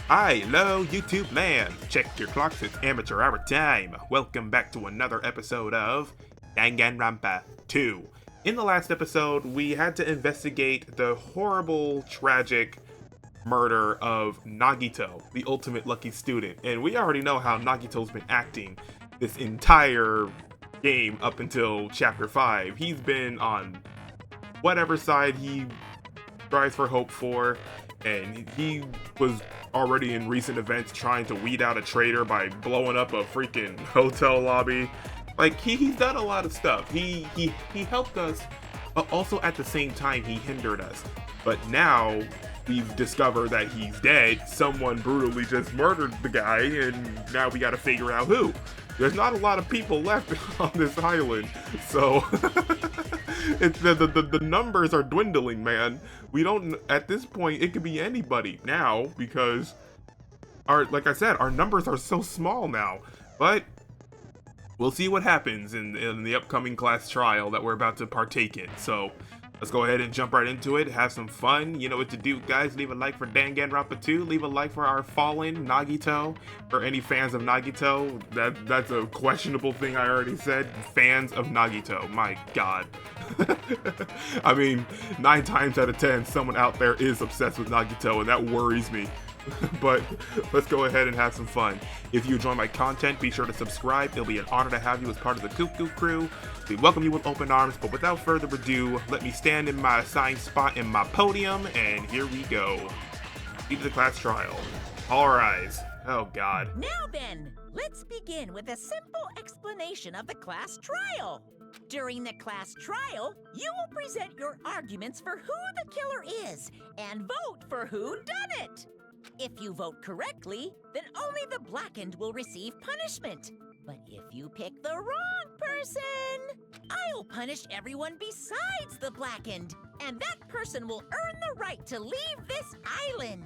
Hello, YouTube land! Check your clocks, it's amateur hour time. Welcome back to another episode of Danganronpa 2. In the last episode, we had to investigate the horrible, tragic murder of Nagito, the ultimate lucky student. And we already know how Nagito's been acting this entire game up until Chapter 5. He's been on whatever side he strives for hope for, and he was already in recent events trying to weed out a traitor by blowing up a freaking hotel lobby. Like, he's done a lot of stuff. He helped us, but also at the same time he hindered us. But now we've discovered that he's dead. Someone brutally just murdered the guy, and now we gotta figure out who. There's not a lot of people left on this island, so it's the numbers are dwindling, man. We don't, at this point, it could be anybody now, because like I said, our numbers are so small now. But we'll see what happens in the upcoming class trial that we're about to partake in. So let's go ahead and jump right into it, have some fun. You know what to do, guys. Leave a like for Danganronpa 2. Leave a like for our fallen Nagito. For any fans of Nagito, that's a questionable thing I already said. Fans of Nagito, my god. I mean, 9 times out of 10, someone out there is obsessed with Nagito, and that worries me. But let's go ahead and have some fun. If you enjoy my content, be sure to subscribe. It'll be an honor to have you as part of the Cuckoo crew. We welcome you with open arms, but without further ado, let me stand in my assigned spot in my podium, and here we go. Into the class trial. All rise. Oh god. Now then, let's begin with a simple explanation of the class trial. During the class trial, you will present your arguments for who the killer is and vote for who done it. If you vote correctly, then only the blackened will receive punishment. But if you pick the wrong person, I'll punish everyone besides the blackened, and that person will earn the right to leave this island.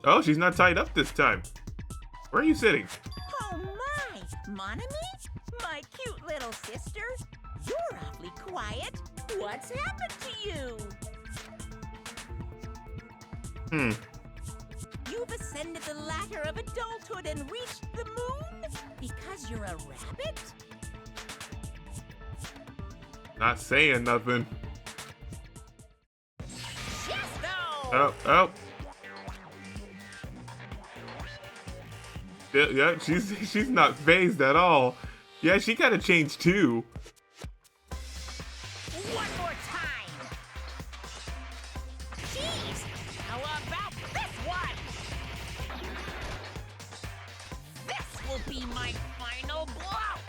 Oh, she's not tied up this time. Where are you sitting? Oh my, Monami? My cute little sister? You're awfully quiet. What's happened to you? You've ascended the ladder of adulthood and reached the moon? Because you're a rabbit? Not saying nothing. Chesto! Oh. Yeah, she's not phased at all. Yeah, she kind of changed too. One more time! Jeez! How about this one? This will be my final blow!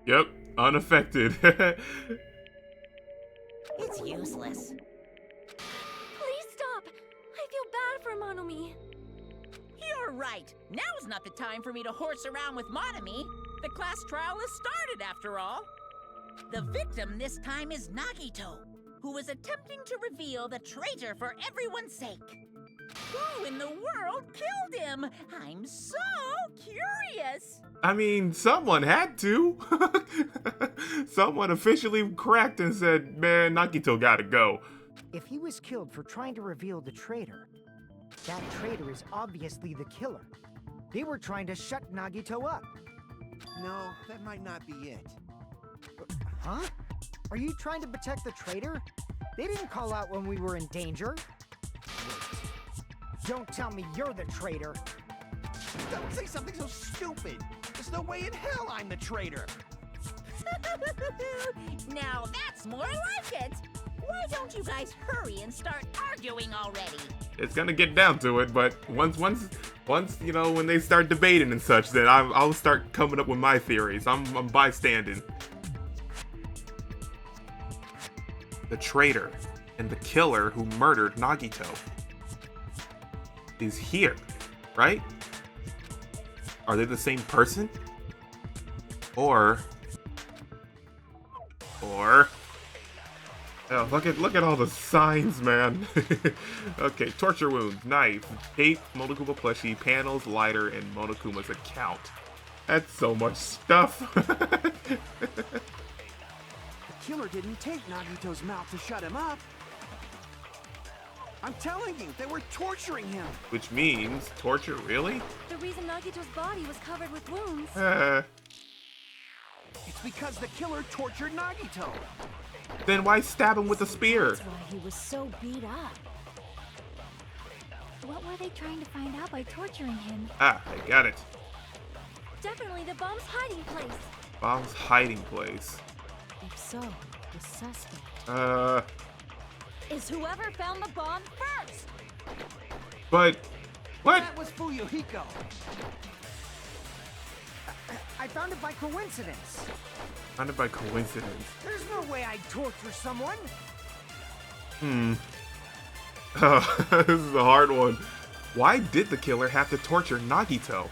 Yep, unaffected. It's useless. Please stop! I feel bad for Monomi. You're right. Now's not the time for me to horse around with Monami. The class trial has started, after all. The victim this time is Nagito, who is attempting to reveal the traitor for everyone's sake. Who in the world killed him? I'm so curious. I mean, someone had to. Someone officially cracked and said, man, Nagito gotta go. If he was killed for trying to reveal the traitor, that traitor is obviously the killer. They were trying to shut Nagito up. No, that might not be it. Huh? Are you trying to protect the traitor? They didn't call out when we were in danger. Wait. Don't tell me you're the traitor. Don't say something so stupid. There's no way in hell I'm the traitor. Now that's more like it. Why don't you guys hurry and start arguing already? It's gonna get down to it, but once, you know, when they start debating and such, then I'll start coming up with my theories. I'm bystanding. The traitor and the killer who murdered Nagito is here, right? Are they the same person? Or oh, look at all the signs, man. Okay, torture wounds, knife, tape, Monokuma plushie, panels, lighter, and Monokuma's account. That's so much stuff. killer didn't take Nagito's mouth to shut him up. I'm telling you, they were torturing him. Which means torture, really? The reason Nagito's body was covered with wounds. It's because the killer tortured Nagito. Then why stab him with a spear? That's why he was so beat up. What were they trying to find out by torturing him? Ah, I got it. Definitely the bomb's hiding place. Bomb's hiding place. If so, the suspect is whoever found the bomb first. But what? That was Fuyuhiko. I found it by coincidence. Found it by coincidence. There's no way I'd torture someone. Oh, this is a hard one. Why did the killer have to torture Nagito?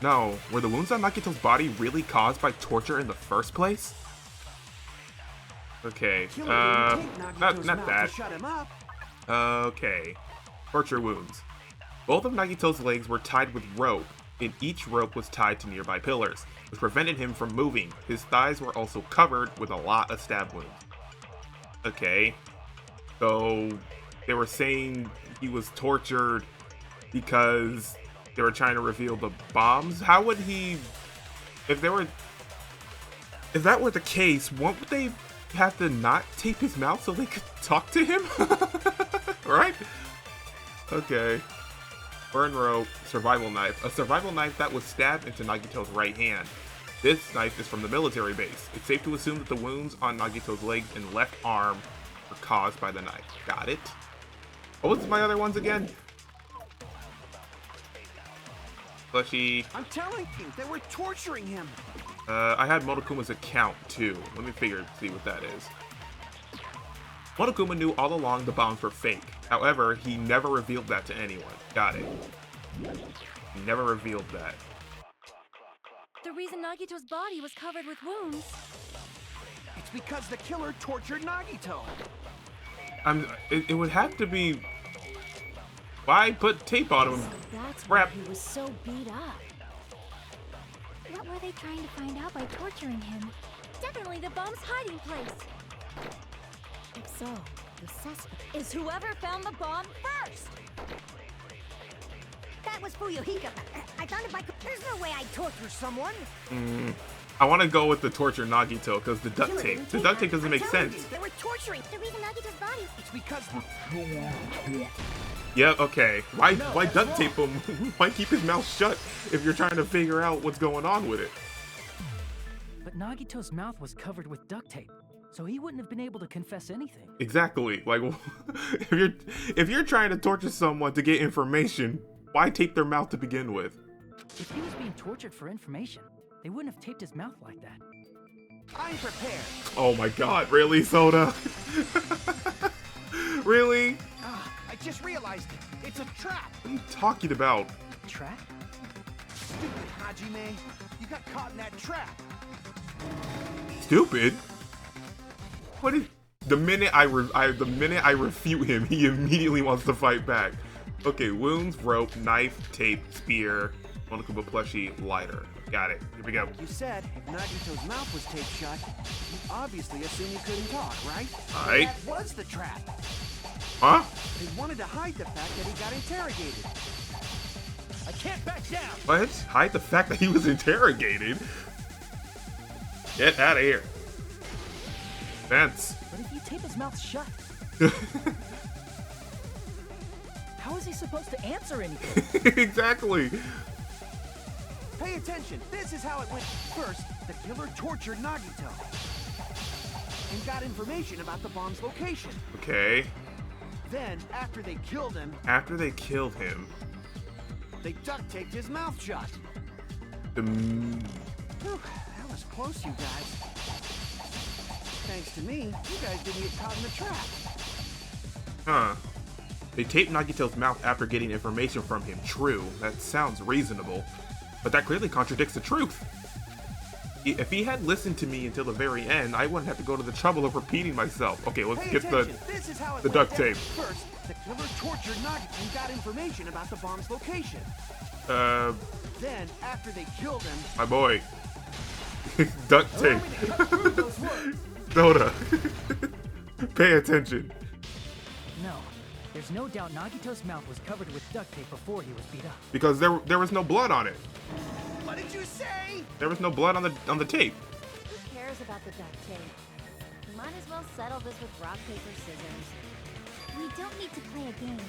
No, were the wounds on Nagito's body really caused by torture in the first place? Okay, Killer didn't take Nagito's not mouth that. to shut him up. Okay, torture wounds. Both of Nagito's legs were tied with rope, and each rope was tied to nearby pillars, which prevented him from moving. His thighs were also covered with a lot of stab wounds. Okay, so they were saying he was tortured because they were trying to reveal the bombs? How would he... If that were the case, won't they have to not tape his mouth so they could talk to him? Right? Okay. Burn rope, survival knife. A survival knife that was stabbed into Nagito's right hand. This knife is from the military base. It's safe to assume that the wounds on Nagito's legs and left arm were caused by the knife. Got it. What was my other ones again? Slushy. I'm telling you, they were torturing him. I had Motokuma's account too. Let me see what that is. Monokuma knew all along the bombs were fake. However, he never revealed that to anyone. Got it. He never revealed that. The reason Nagito's body was covered with wounds. It's because the killer tortured Nagito. It would have to be... Why put tape on him? So that's Crap. why he was so beat up. What were they trying to find out by torturing him? Definitely the bomb's hiding place. If so, the suspect is whoever found the bomb first. That was Fuyuhiko. I found it by... There's no way I'd torture someone. I want to go with the torture Nagito because the duct tape. The duct tape doesn't make sense. They were torturing the reason Nagito's body. It's because... Yeah, okay. Why duct tape him? Why keep his mouth shut if you're trying to figure out what's going on with it? But Nagito's mouth was covered with duct tape, so he wouldn't have been able to confess anything. Exactly. Like, if you're trying to torture someone to get information, why tape their mouth to begin with? If he was being tortured for information, they wouldn't have taped his mouth like that. I'm prepared. Oh my god, really, Soda? Really? I just realized it. It's a trap. What are you talking about? Trap? Stupid Hajime. You got caught in that trap. Stupid? What is... The minute I refute him, he immediately wants to fight back. Okay, wounds, rope, knife, tape, spear, Monokuma plushie, lighter. Got it. Here we go. You said if Nagito's mouth was taped shut, you obviously assumed he couldn't talk, right? Alright. That was the trap. Huh? They wanted to hide the fact that he got interrogated. I can't back down. What? Hide the fact that he was interrogated? Get out of here. Fence. But if you tape his mouth shut, how is he supposed to answer anything? Exactly. Pay attention. This is how it went. First, the killer tortured Nagito and got information about the bomb's location. Okay. Then, after they killed him, they duct taped his mouth shut. Whew, that was close, you guys. Thanks to me, you guys didn't get caught in the trap. Huh. They taped Nagito's mouth after getting information from him. True. That sounds reasonable. But that clearly contradicts the truth. If he had listened to me until the very end, I wouldn't have to go to the trouble of repeating myself. Okay, let's Pay get attention. This is how it the went. duct tape. First, the killer tortured Nagito and got information about the bomb's location. Then, after they killed him, My boy. Duct tape. allow me to cut through those words. Soda. Pay attention. No, There's no doubt Nagito's mouth was covered with duct tape before he was beat up. Because there was no blood on it. What did you say? There was no blood on the tape. Who cares about the duct tape? We might as well settle this with rock, paper, scissors. We don't need to play a game.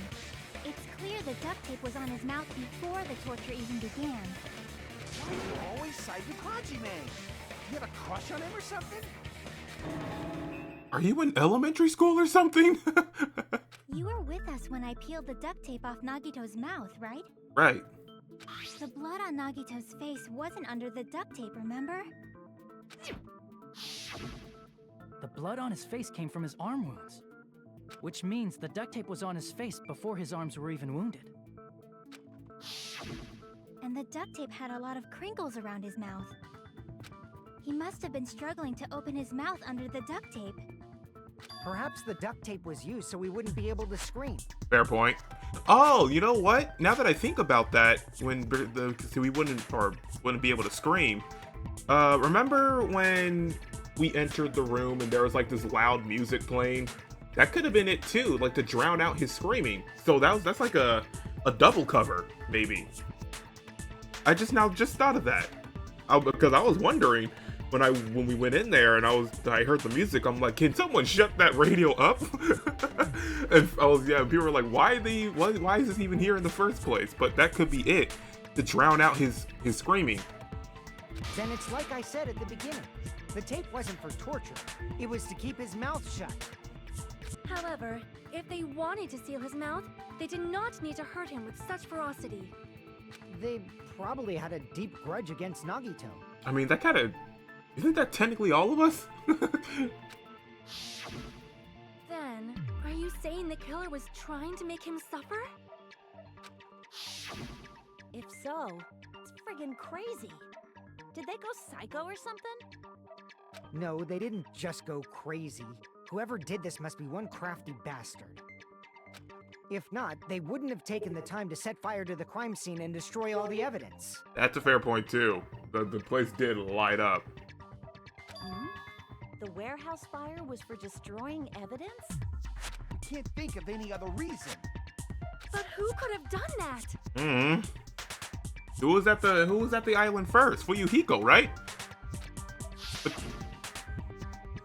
It's clear the duct tape was on his mouth before the torture even began. Why do you always side with Hajime? You have a crush on him or something? Are you in elementary school or something? You were with us when I peeled the duct tape off Nagito's mouth, right? Right. The blood on Nagito's face wasn't under the duct tape, remember? The blood on his face came from his arm wounds, which means the duct tape was on his face before his arms were even wounded. And the duct tape had a lot of crinkles around his mouth. He must have been struggling to open his mouth under the duct tape. Perhaps the duct tape was used so we wouldn't be able to scream. Fair point. Oh, you know what? Now that I think about that, so we wouldn't be able to scream. Remember when we entered the room and there was like this loud music playing? That could have been it too, like to drown out his screaming. So that's like a double cover, maybe. I just thought of that. Because I was wondering when we went in there and I heard the music, I'm like, can someone shut that radio up? And people were like, why is this even here in the first place? But that could be it, to drown out his screaming. Then it's like I said at the beginning. The tape wasn't for torture. It was to keep his mouth shut. However, if they wanted to seal his mouth, they did not need to hurt him with such ferocity. They probably had a deep grudge against Nagito. I mean, isn't that technically all of us? Then, are you saying the killer was trying to make him suffer? If so, it's friggin' crazy. Did they go psycho or something? No, they didn't just go crazy. Whoever did this must be one crafty bastard. If not, they wouldn't have taken the time to set fire to the crime scene and destroy all the evidence. That's a fair point too. The place did light up. The warehouse fire was for destroying evidence? We can't think of any other reason. But who could have done that? Who was at the island first? Fuyuhiko, right?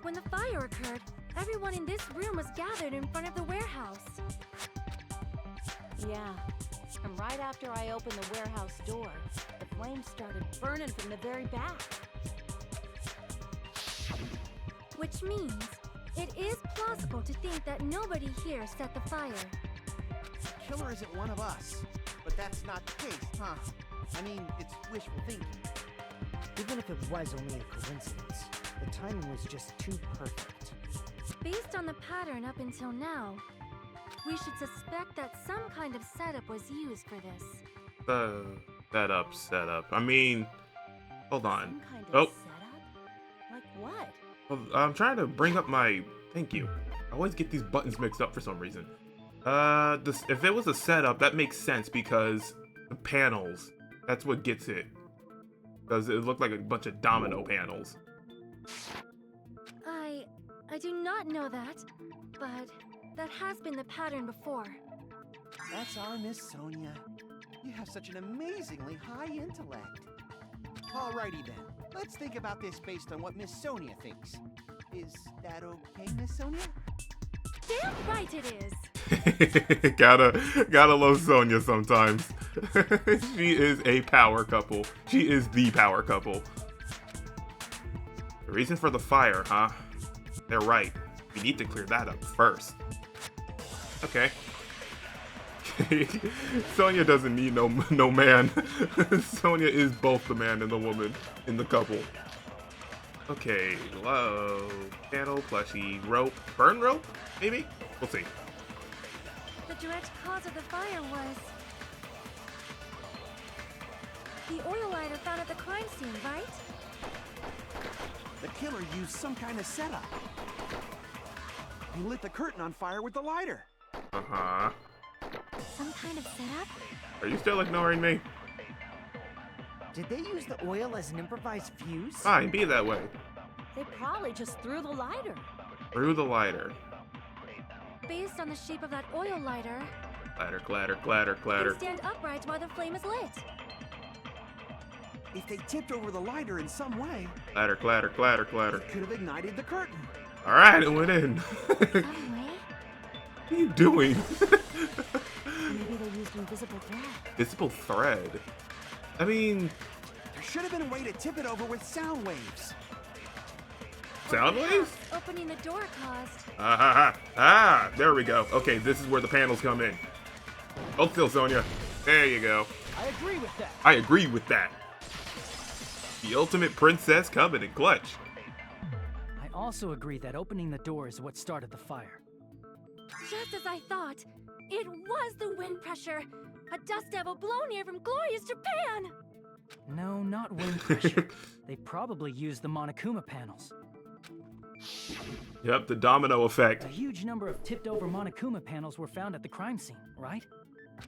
When the fire occurred, everyone in this room was gathered in front of the warehouse. Yeah. And right after I opened the warehouse door, the flames started burning from the very back. Which means, it is plausible to think that nobody here set the fire. The killer isn't one of us. But that's not the case, huh? I mean, it's wishful thinking. Even if it was only a coincidence, the timing was just too perfect. Based on the pattern up until now, we should suspect that some kind of setup was used for this. Setup. I mean, hold on. Some kind of setup? Like what? I'm trying to bring up my... Thank you. I always get these buttons mixed up for some reason. If it was a setup, that makes sense because the panels, that's what gets it. Because it looked like a bunch of domino panels. I do not know that, but that has been the pattern before. That's our Miss Sonia. You have such an amazingly high intellect. Alrighty then. Let's think about this based on what Miss Sonia thinks. Is that okay, Miss Sonia? Damn right it is! gotta love Sonia sometimes. She is a power couple. She is the power couple. The reason for the fire, huh? They're right. We need to clear that up first. Okay. Sonia doesn't need no man. Sonia is both the man and the woman in the couple. Okay, low panel, plushie, rope, burn rope, maybe? We'll see. The direct cause of the fire was the oil lighter found at the crime scene, right? The killer used some kind of setup. He lit the curtain on fire with the lighter. Uh-huh. Some kind of setup? Are you still ignoring me? Did they use the oil as an improvised fuse? Fine, be that way. They probably just threw the lighter. Through the lighter. based on the shape of that oil lighter, Clatter, clatter, clatter, clatter. they stand upright while the flame is lit. If they tipped over the lighter in some way, Clatter, clatter, clatter, clatter. it could have ignited the curtain. All right, it went in. Some way? What are you doing? Maybe they used invisible thread. Visible thread. I mean, There should have been a way to tip it over with sound waves. sound waves? Opening the door caused. There we go. Okay, this is where the panels come in. Hold still, Sonia. There you go. I agree with that. I agree with that. The ultimate princess coming in clutch. I also agree that opening the door is what started the fire. Just as I thought, it was the wind pressure. A dust devil blown here from glorious Japan. No, not wind pressure. They probably used the Monokuma panels. Yep, the domino effect. A huge number of tipped-over Monokuma panels were found at the crime scene, right?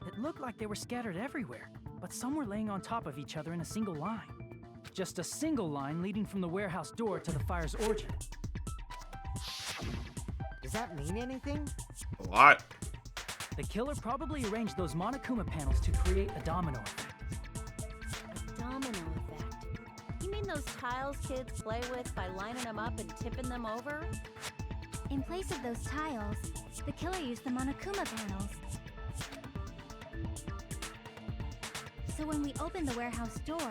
It looked like they were scattered everywhere, but some were laying on top of each other in a single line. Just a single line leading from the warehouse door to the fire's origin. Does that mean anything? A lot. The killer probably arranged those Monokuma panels to create a domino effect. A domino effect. You mean those tiles kids play with by lining them up and tipping them over? In place of those tiles, the killer used the Monokuma panels. So when we opened the warehouse door,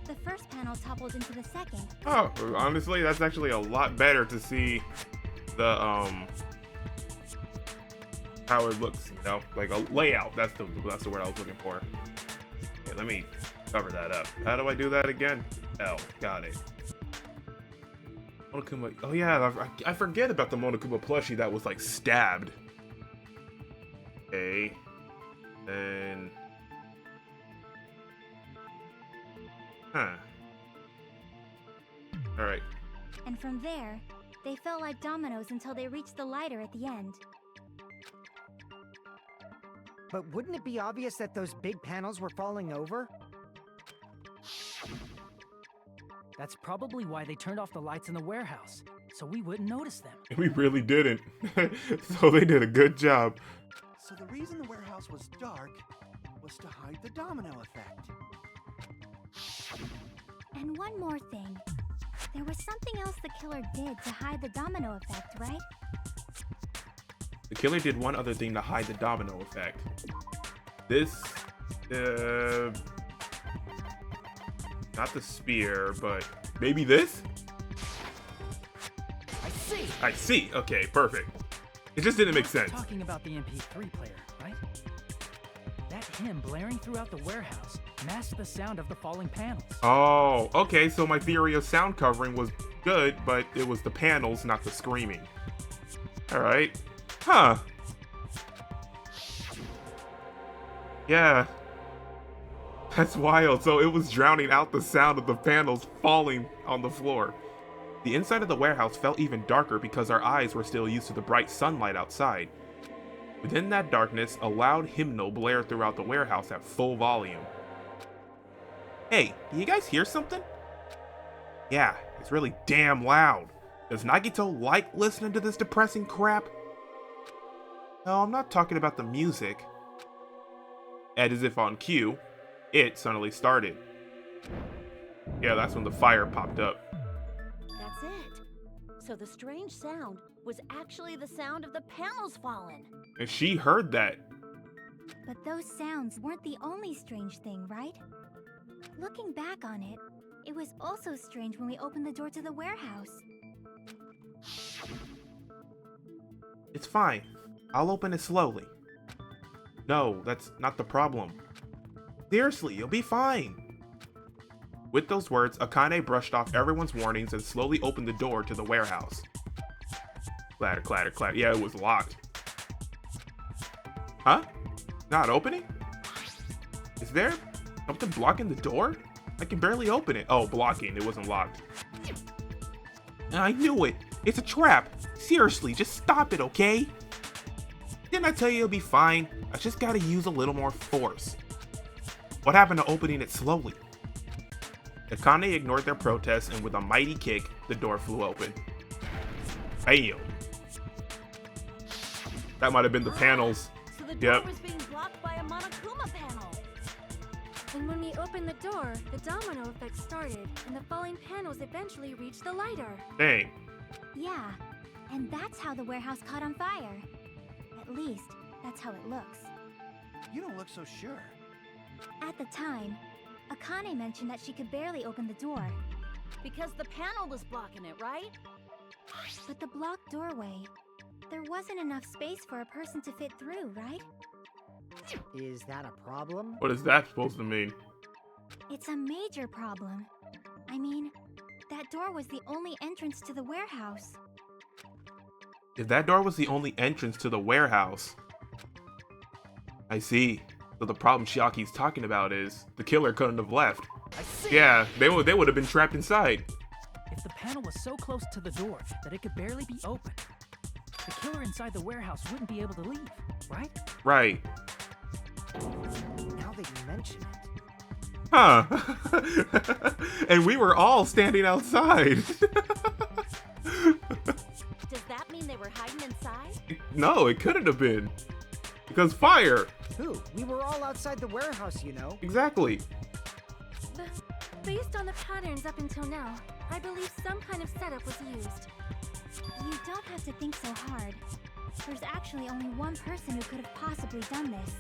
the first panel toppled into the second. Oh, honestly, that's actually a lot better to see the how it looks, you know, like a layout. That's the word I was looking for. Okay, let me cover that up. How do I do that again? L, got it. Monokuma. Oh yeah, I forget about the Monokuma plushie that was like stabbed. Okay, then. Huh. Alright. And from there, they fell like dominoes until they reached the lighter at the end. But wouldn't it be obvious that those big panels were falling over? That's probably why they turned off the lights in the warehouse, so we wouldn't notice them. We really didn't. So they did a good job. So the reason the warehouse was dark was to hide the domino effect. And one more thing. There was something else the killer did to hide the domino effect, right? The killer did one other thing to hide the domino effect. This, not the spear, but maybe this? I see! I see. Okay, perfect. It just didn't make sense. Talking about the MP3 player, right? That hymn blaring throughout the warehouse masked the sound of the falling panels. Oh, okay, so my theory of sound covering was good, but it was the panels, not the screaming. Alright. Huh. Yeah. That's wild. So it was drowning out the sound of the panels falling on the floor. The inside of the warehouse felt even darker because our eyes were still used to the bright sunlight outside. Within that darkness, a loud hymnal blared throughout the warehouse at full volume. Hey, you guys hear something? Yeah, it's really damn loud. Does Nagito like listening to this depressing crap? No, I'm not talking about the music. And as if on cue, it suddenly started. Yeah, that's when the fire popped up. That's it. So the strange sound was actually the sound of the panels falling. And she heard that. But those sounds weren't the only strange thing, right? Looking back on it, it was also strange when we opened the door to the warehouse. It's fine. I'll open it slowly. No, that's not the problem. Seriously, you'll be fine. With those words, Akane brushed off everyone's warnings and slowly opened the door to the warehouse. Clatter, clatter, clatter. Yeah, it was locked. Huh? Not opening? Is there something blocking the door? I can barely open it. Oh, blocking. It wasn't locked. I knew it. It's a trap. Seriously, just stop it, okay? Didn't I tell you it'll be fine? I just gotta use a little more force. What happened to opening it slowly? Akane ignored their protests, and with a mighty kick, the door flew open. Bam! That might have been the panels. So the door Yep. was being blocked by a Monokuma panel. And when we opened the door, the domino effect started, and the falling panels eventually reached the lighter. Dang. Yeah, and that's how the warehouse caught on fire. At least, that's how it looks. You don't look so sure. At the time, Akane mentioned that she could barely open the door, Because the panel was blocking it, right? but the blocked doorway, there wasn't enough space for a person to fit through, right? Is that a problem? What is that supposed to mean? It's a major problem. I mean, that door was the only entrance to the warehouse. If that door was the only entrance to the warehouse. I see. So the problem Chiaki's talking about is the killer couldn't have left. I see. Yeah, they would have been trapped inside. If the panel was so close to the door that it could barely be opened, the killer inside the warehouse wouldn't be able to leave, right? Right. Now that you mention it. Huh. And we were all standing outside. Does that mean they were hiding inside? No, it couldn't have been. Because fire. Who? We were all outside the warehouse, you know. Exactly. Based on the patterns up until now, I believe some kind of setup was used. You don't have to think so hard. There's actually only one person who could have possibly done this.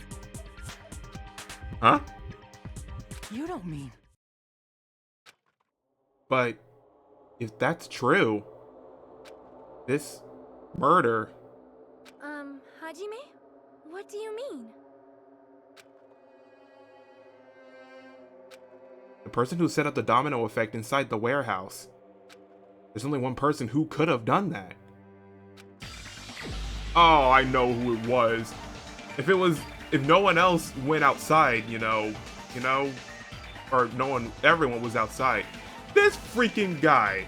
Huh? You don't mean... But if that's true, this murder, Hajime? What do you mean? the person who set up the domino effect inside the warehouse, there's only one person who could have done that. Oh, I know who it was. If no one else went outside, or everyone was outside. This freaking guy.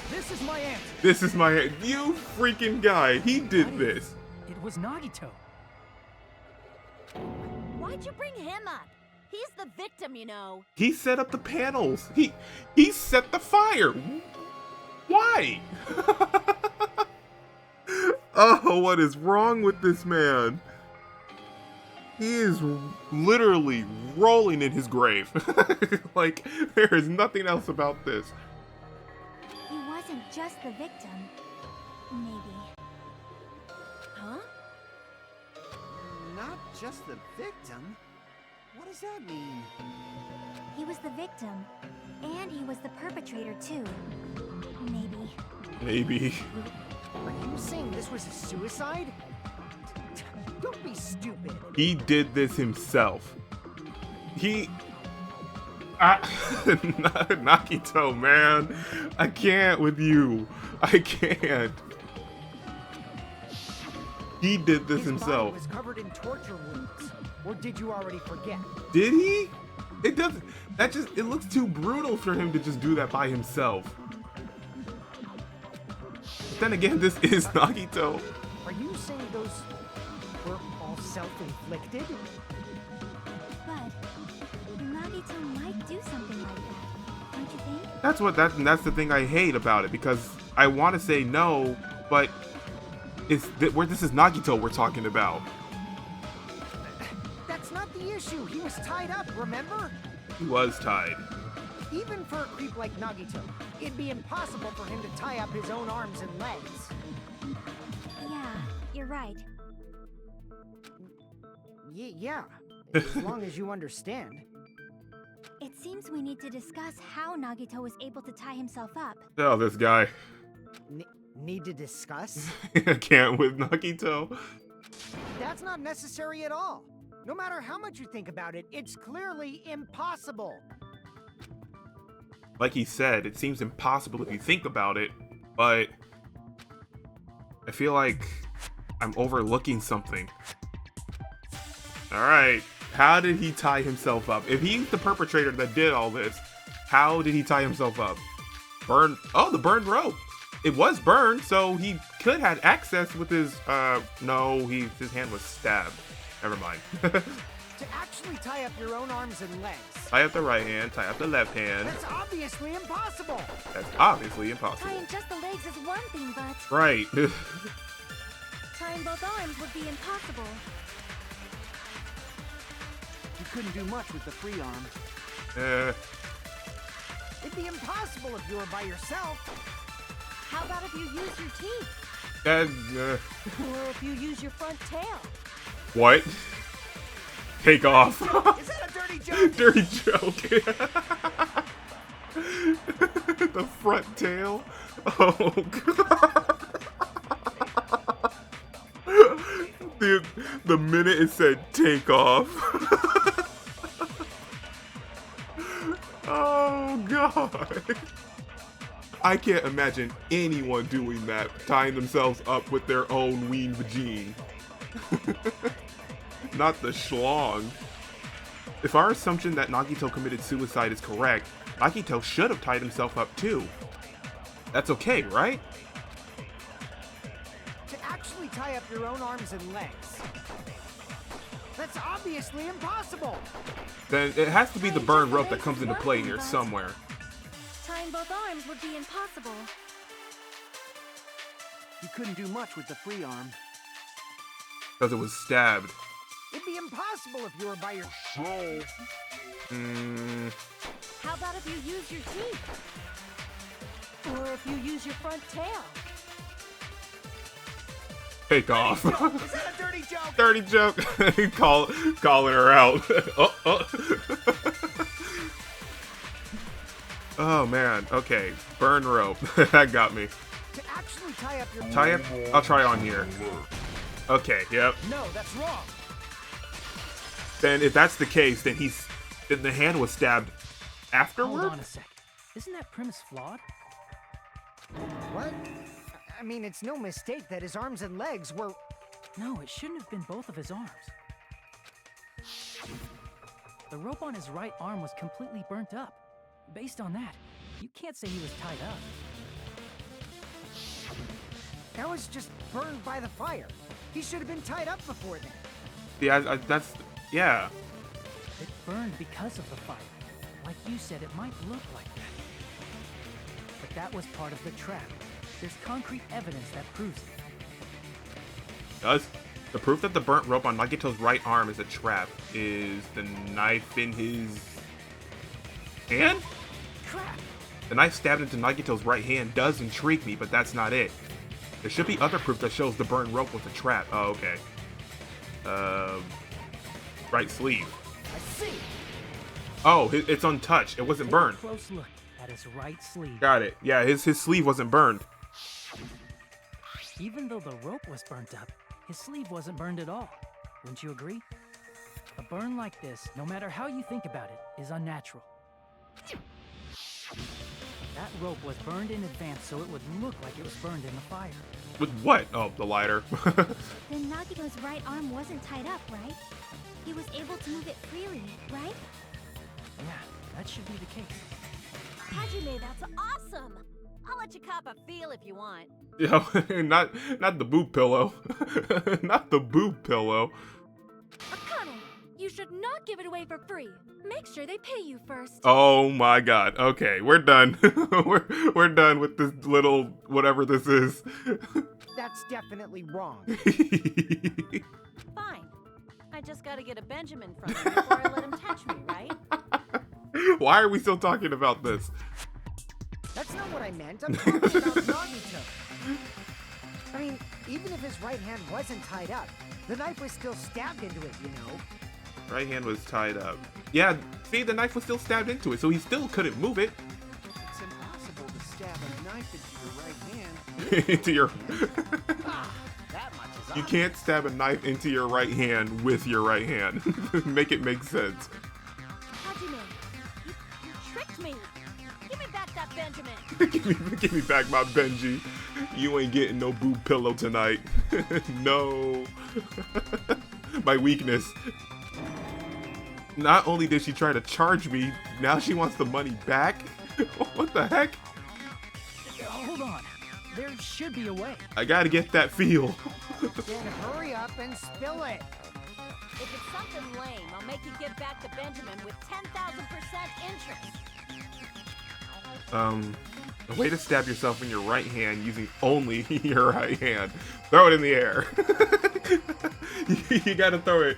This is my answer. You freaking guy. He did this. It was Nagito. Why'd you bring him up? He's the victim, you know. He set up the panels. He set the fire. Why? Oh, what is wrong with this man? He is literally rolling in his grave. Like, there is nothing else about this. He wasn't just the victim. Maybe. Huh? Not just the victim? What does that mean? He was the victim. And he was the perpetrator, too. Maybe. Maybe. Are you saying this was a suicide? Don't be stupid. He did this himself. Nagito, man. I can't with you. I can't. He did this His himself. body was covered in torture wounds. Or did you already forget? Did he? It doesn't. It looks too brutal for him to just do that by himself. But then again, this is Nagito. Are you saying those were all self-inflicted? But Nagito might do something like that, don't you think? That's the thing I hate about it, because I want to say no, but this is Nagito we're talking about. That's not the issue. He was tied up, remember? He was tied. Even for a creep like Nagito, it'd be impossible for him to tie up his own arms and legs. Yeah, you're right. Yeah, as long as you understand. It seems we need to discuss how Nagito was able to tie himself up. Oh, this guy. Need to discuss? I can't with Nagito. That's not necessary at all. No matter how much you think about it, it's clearly impossible. Like he said, it seems impossible if you think about it, but I feel like I'm overlooking something. Alright, how did he tie himself up? If he's the perpetrator that did all this, how did he tie himself up? The burned rope. It was burned, so he could have access with his, his hand was stabbed. Never mind. To actually tie up your own arms and legs. Tie up the right hand, tie up the left hand. That's obviously impossible. That's obviously impossible. Tying just the legs is one thing, but... Right. Tying both arms would be impossible. You couldn't do much with the free arm. It'd be impossible if you were by yourself. How about if you use your teeth? Or Or if you use your front tail? what? Take off. Is that a dirty joke? Dirty joke. The front tail. Oh god. The minute it said take off. Oh god. I can't imagine anyone doing that, tying themselves up with their own ween vagine. Not the schlong. If our assumption that Nagito committed suicide is correct, Nagito should have tied himself up too. That's okay, right? To actually tie up your own arms and legs. That's obviously impossible. Then it has to be the burn rope that comes into play here somewhere. Tying both arms would be impossible. You couldn't do much with the free arm. Because it was stabbed. It'd be impossible if you were by yourself. How about if you use your teeth? Or if you use your front tail? Take off. Is that a dirty joke? Dirty joke. Calling her out. Oh man. Okay. Burn rope. That got me. To actually tie up your Tie up. I'll try on here. Okay. Yep. No, that's wrong. Then if that's the case, then the hand was stabbed Hold afterward. on a sec. Isn't that premise flawed? What? I mean, it's no mistake that his arms and legs were... No, it shouldn't have been both of his arms. The rope on his right arm was completely burnt up. Based on that, you can't say he was tied up. That was just burned by the fire. He should have been tied up before then. Yeah, that's yeah. It burned because of the fire. Like you said, it might look like that. But that was part of the trap. There's concrete evidence that proves it. Does the proof that the burnt rope on Nagito's right arm is a trap is the knife in his hand? Crap! The knife stabbed into Nagito's right hand does intrigue me, but that's not it. There should be other proof that shows the burnt rope was a trap. Oh, okay. Right sleeve. I see. Oh, it's untouched. It wasn't burned. Take a close look at his right sleeve. Got it. Yeah, his sleeve wasn't burned. Even though the rope was burnt up, his sleeve wasn't burned at all. Wouldn't you agree? A burn like this, no matter how you think about it, is unnatural. That rope was burned in advance so it would look like it was burned in the fire. With what? Oh, the lighter. Then Nagito's right arm wasn't tied up, right? He was able to move it freely, right? Yeah, that should be the case. Hajime, that's awesome! I'll let you cop a feel if you want. Yo, not the boob pillow. Not the boob pillow. Akane, you should not give it away for free. Make sure they pay you first. Oh my god. Okay, we're done. we're done with this little whatever this is. That's definitely wrong. Fine. I just gotta get a Benjamin from him before I let him touch me, right? Why are we still talking about this? That's not what I meant. I'm talking about Nagito. I mean, even if his right hand wasn't tied up, the knife was still stabbed into it, you know? Right hand was tied up. Yeah, see, the knife was still stabbed into it, so he still couldn't move it. It's impossible to stab a knife into your right hand. Into your... That much is You obvious. can't stab a knife into your right hand with your right hand. Make it make sense. Hajime, you tricked me. Give me back that Benjamin. give me back my Benji. You ain't getting no boob pillow tonight. No. My weakness. Not only did she try to charge me, now she wants the money back? What the heck? Hold on. There should be a way. I gotta get that feel. Then hurry up and spill it. If it's something lame, I'll make you give back the Benjamin with 10,000% interest. A way to stab yourself in your right hand using only your right hand. Throw it in the air. You gotta throw it.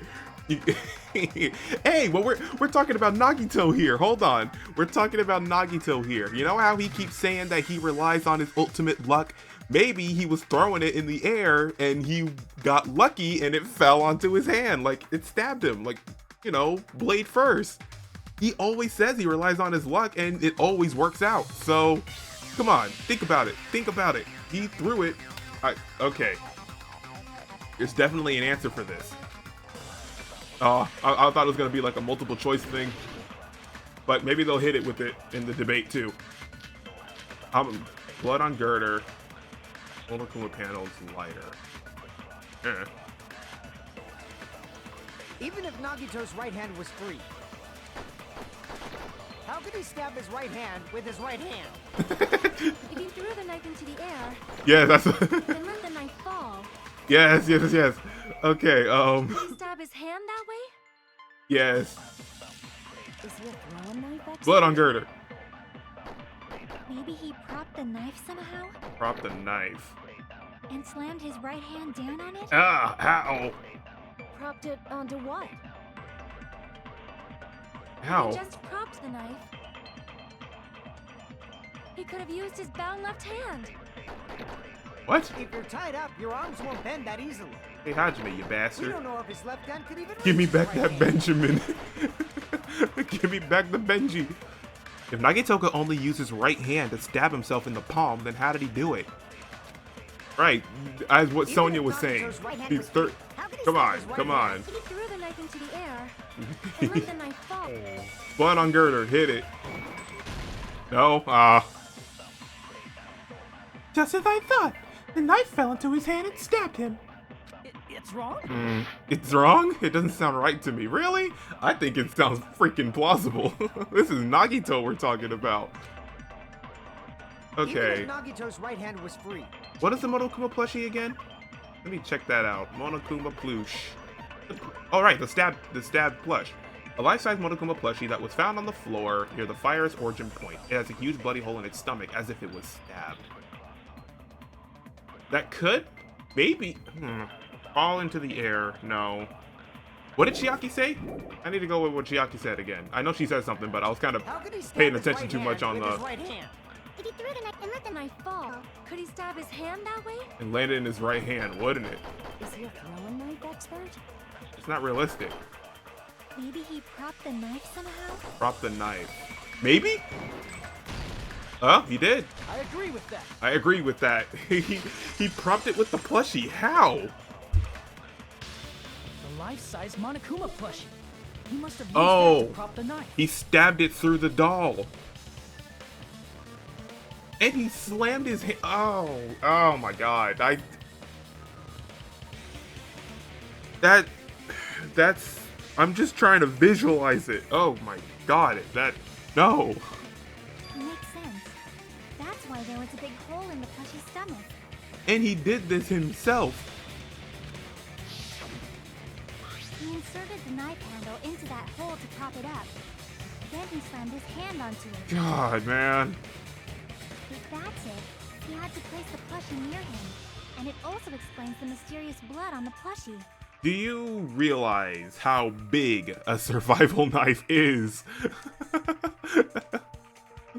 Hey, well, we're talking about Nagito here. Hold on. We're talking about Nagito here. You know how he keeps saying that he relies on his ultimate luck? Maybe he was throwing it in the air and he got lucky and it fell onto his hand. Like, it stabbed him. Like, you know, blade first. He always says he relies on his luck and it always works out. So, come on. Think about it. Think about it. He threw it. Okay. There's definitely an answer for this. I thought it was going to be like a multiple choice thing. But maybe they'll hit it with it in the debate too. Blood on girder. Monokuma panels lighter. Even if Nagito's right hand was free, how could he stab his right hand with his right hand? If he threw the knife into the air, Yeah, that's. then let the knife fall. Yes. Okay. Did he stab his hand that way? Yes. Is he a throwing knife expert? Blood on girder. Maybe he propped the knife somehow Prop the knife. and slammed his right hand down on it? Ah, how? Propped it onto what? How? He just propped the knife. He could have used his bound left hand. What? If you're tied up, your arms won't bend that easily. Hey, Hajime, you We bastard. don't know if his left hand could even Give me reach his back right that hand. Benjamin. Give me back the Benji. If Nagito could only use his right hand to stab himself in the palm, then how did he do it? Right, as what Even Sonia if was saying. Nagito's right hand He's was free, how could he Come stab on, his right come hand? on. He threw the knife into the air and let the knife fall. Blood on girder, hit it. No, Just as I thought. The knife fell into his hand and stabbed him. It's wrong? It's wrong? It doesn't sound right to me. Really? I think it sounds freaking plausible. This is Nagito we're talking about. Okay. Even if Nagito's right hand was free, What is the Monokuma plushie again? Let me check that out. Monokuma plush. All right, the stab plush. A life-size Monokuma plushie that was found on the floor near the fire's origin point. It has a huge bloody hole in its stomach, as if it was stabbed. That could, maybe, fall into the air. No. What did Chiaki say? I need to go with what Chiaki said again. I know she said something, but I was kind of how could he stab paying his attention right too much hand on with his the right hand? If he threw the knife and let the knife fall, Could he stab his hand that way? and landed in his right hand, wouldn't it? is he a throwing knife expert? It's not realistic. Maybe he propped the knife somehow? Drop the knife. Maybe? Oh, he did. I agree with that. I agree with that. He propped it with the plushie. How? The life-size Monokuma plushie. He must have used Oh. that to prop the knife. He stabbed it through the doll. And he slammed his hand. Oh my god. I'm just trying to visualize it. Oh my god. No. Makes sense. That's why there was a big hole in the plushie's stomach. And he did this himself. He inserted the knife handle into that hole to prop it up. Then he slammed his hand onto it. God, man. If that's it, he had to place the plushie near him. And it also explains the mysterious blood on the plushie. Do you realize how big a survival knife is?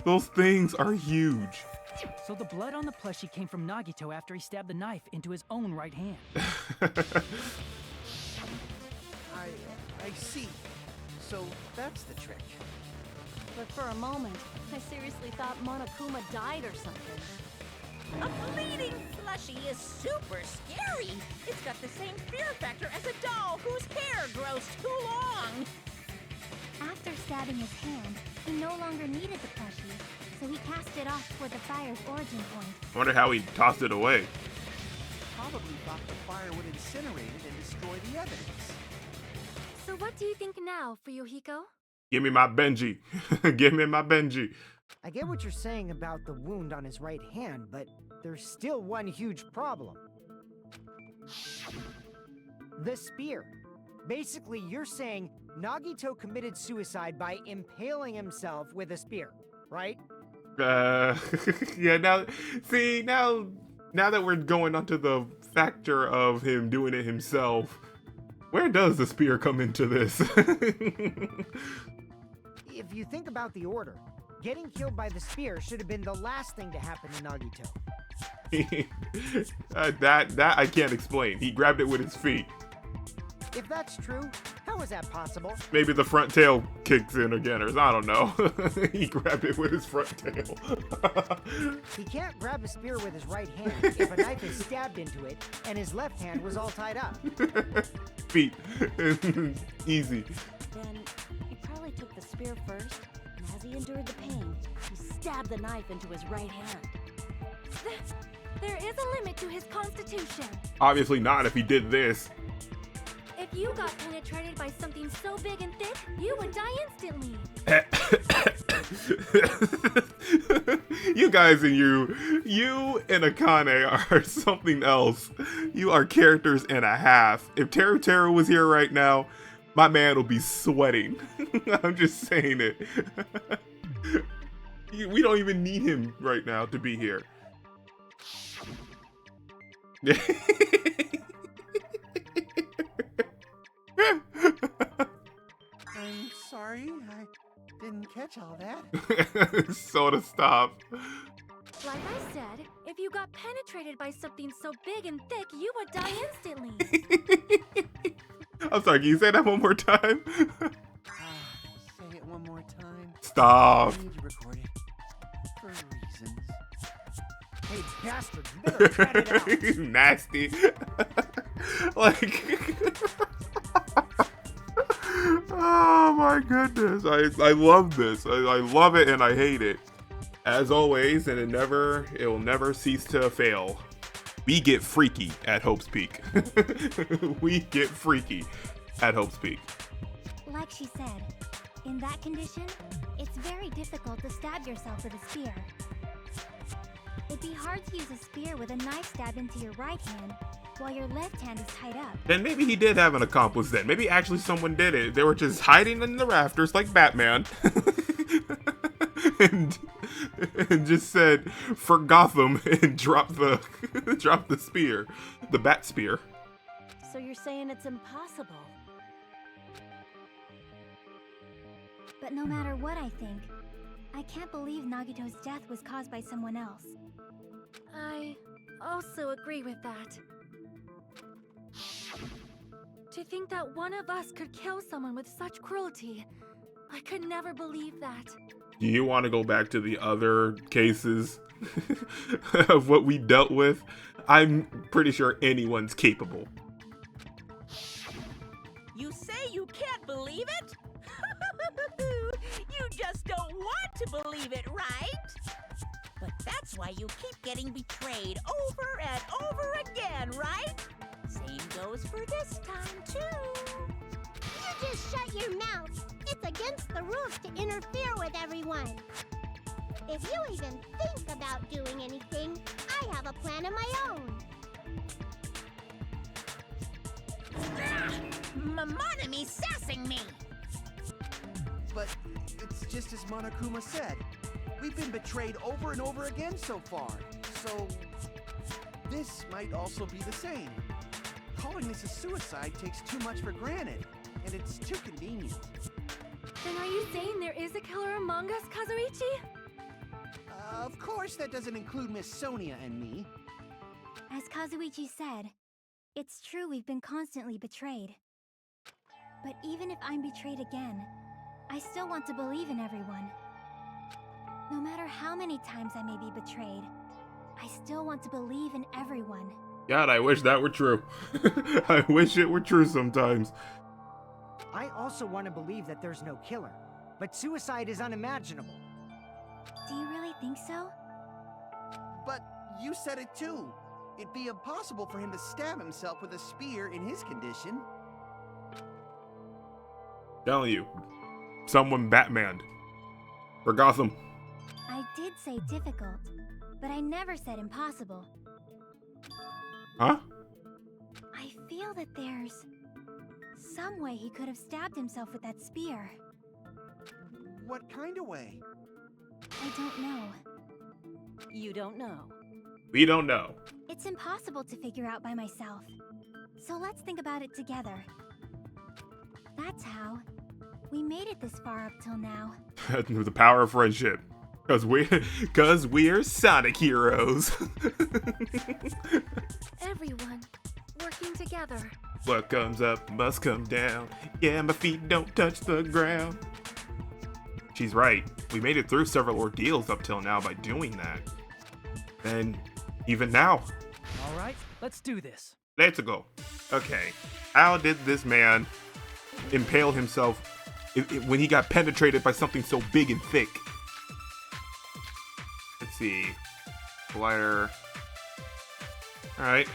Those things are huge. So the blood on the plushie came from Nagito after he stabbed the knife into his own right hand. I see. So that's the trick. But for a moment, I seriously thought Monokuma died or something. A bleeding plushie is super scary. It's got the same fear factor as a doll whose hair grows too long. After stabbing his hand, he no longer needed the plushie, so he cast it off toward the fire's origin point. I wonder how he tossed it away. Probably thought the fire would incinerate it and destroy the evidence. So what do you think now, Fuyuhiko? Give me my Benji. Give me my Benji. I get what you're saying about the wound on his right hand, but there's still one huge problem. The spear. Basically, you're saying Nagito committed suicide by impaling himself with a spear, right? Yeah, now that we're going onto the factor of him doing it himself, where does the spear come into this? If you think about the order, getting killed by the spear should have been the last thing to happen to Nagito. That I can't explain. He grabbed it with his feet. If that's true, how is that possible? Maybe the front tail kicks in again, or I don't know. He grabbed it with his front tail. He can't grab a spear with his right hand if a knife is stabbed into it and his left hand was all tied up. Feet. Easy. Then he probably took the spear first, and as he endured the pain, he stabbed the knife into his right hand. There is a limit to his constitution. Obviously not if he did this. If you got penetrated by something so big and thick, you would die instantly. You guys and you and Akane are something else. You are characters and a half. If Teru Teru was here right now, my man will be sweating. I'm just saying it. We don't even need him right now to be here. I'm sorry, I didn't catch all that. Soda, stop. Like I said, if you got penetrated by something so big and thick, you would die instantly. I'm sorry, can you say that one more time? Say it one more time. Stop. I need to record it. For reasons. Hey, bastard, you better cut it out. Nasty. Like... Oh my goodness. I love this. I love it and I hate it. As always, and it will never cease to fail. We get freaky at Hope's Peak. We get freaky at Hope's Peak. Like she said, in that condition, it's very difficult to stab yourself with a spear. It'd be hard to use a spear with a knife stabbed into your right hand while your left hand is tied up. Then maybe he did have an accomplice then. Maybe actually someone did it. They were just hiding in the rafters like Batman. and just said, for Gotham, and dropped the spear. The bat spear. So you're saying it's impossible? But no matter what I think, I can't believe Nagito's death was caused by someone else. I also agree with that. To think that one of us could kill someone with such cruelty, I could never believe that. Do you want to go back to the other cases of what we dealt with? I'm pretty sure anyone's capable. You say you can't believe it? You just don't want to believe it, right? But that's why you keep getting betrayed over and over again, right? Same goes for this time, too. You just shut your mouth. It's against the rules to interfere with everyone. If you even think about doing anything, I have a plan of my own. Monomi sassing me. But it's just as Monokuma said. We've been betrayed over and over again so far. So this might also be the same. Calling this a suicide takes too much for granted, and it's too convenient. Then are you saying there is a killer among us, Kazuichi? Of course that doesn't include Miss Sonia and me. As Kazuichi said, it's true we've been constantly betrayed. But even if I'm betrayed again, I still want to believe in everyone. No matter how many times I may be betrayed, I still want to believe in everyone. God, I wish that were true. I wish it were true sometimes. I also want to believe that there's no killer, but suicide is unimaginable. Do you really think so? But you said it too. It'd be impossible for him to stab himself with a spear in his condition. Telling you, someone Batmaned. For Gotham. I did say difficult, but I never said impossible. Huh? I feel that there's some way he could have stabbed himself with that spear. What kind of way? I don't know. You don't know. We don't know. It's impossible to figure out by myself. So let's think about it together. That's how we made it this far up till now. The power of friendship. Cause we're Sonic heroes. Everyone working together. What comes up must come down. Yeah, my feet don't touch the ground. She's right. We made it through several ordeals up till now by doing that. And even now. All right, let's do this. Let's go. Okay. How did this man impale himself when he got penetrated by something so big and thick? Let's see. Glider. Alright.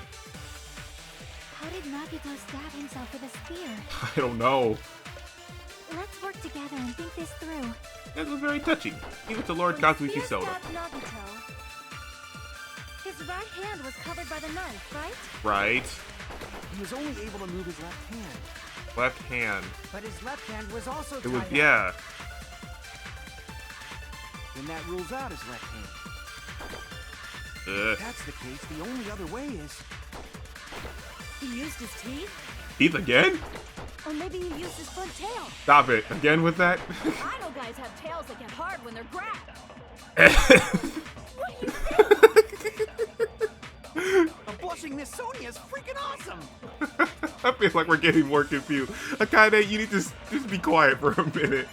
How did Nagito stab himself with a spear? I don't know. Let's work together and think this through. That was very touching. Even to Lord Kazuki Soda. Nagito. His right hand was covered by the knife, right? Right. He was only able to move his left hand. Left hand. But his left hand was also It was, tied up. yeah. Then that rules out his left hand. Ugh. If that's the case, the only other way is... He used his teeth? Teeth again? Or maybe he used his front tail. Stop it. Again with that? I know guys have tails that get hard when they're grabbed. A blushing Miss Sonia is freaking awesome! I feel like we're getting more confused. Akane, you need to just be quiet for a minute.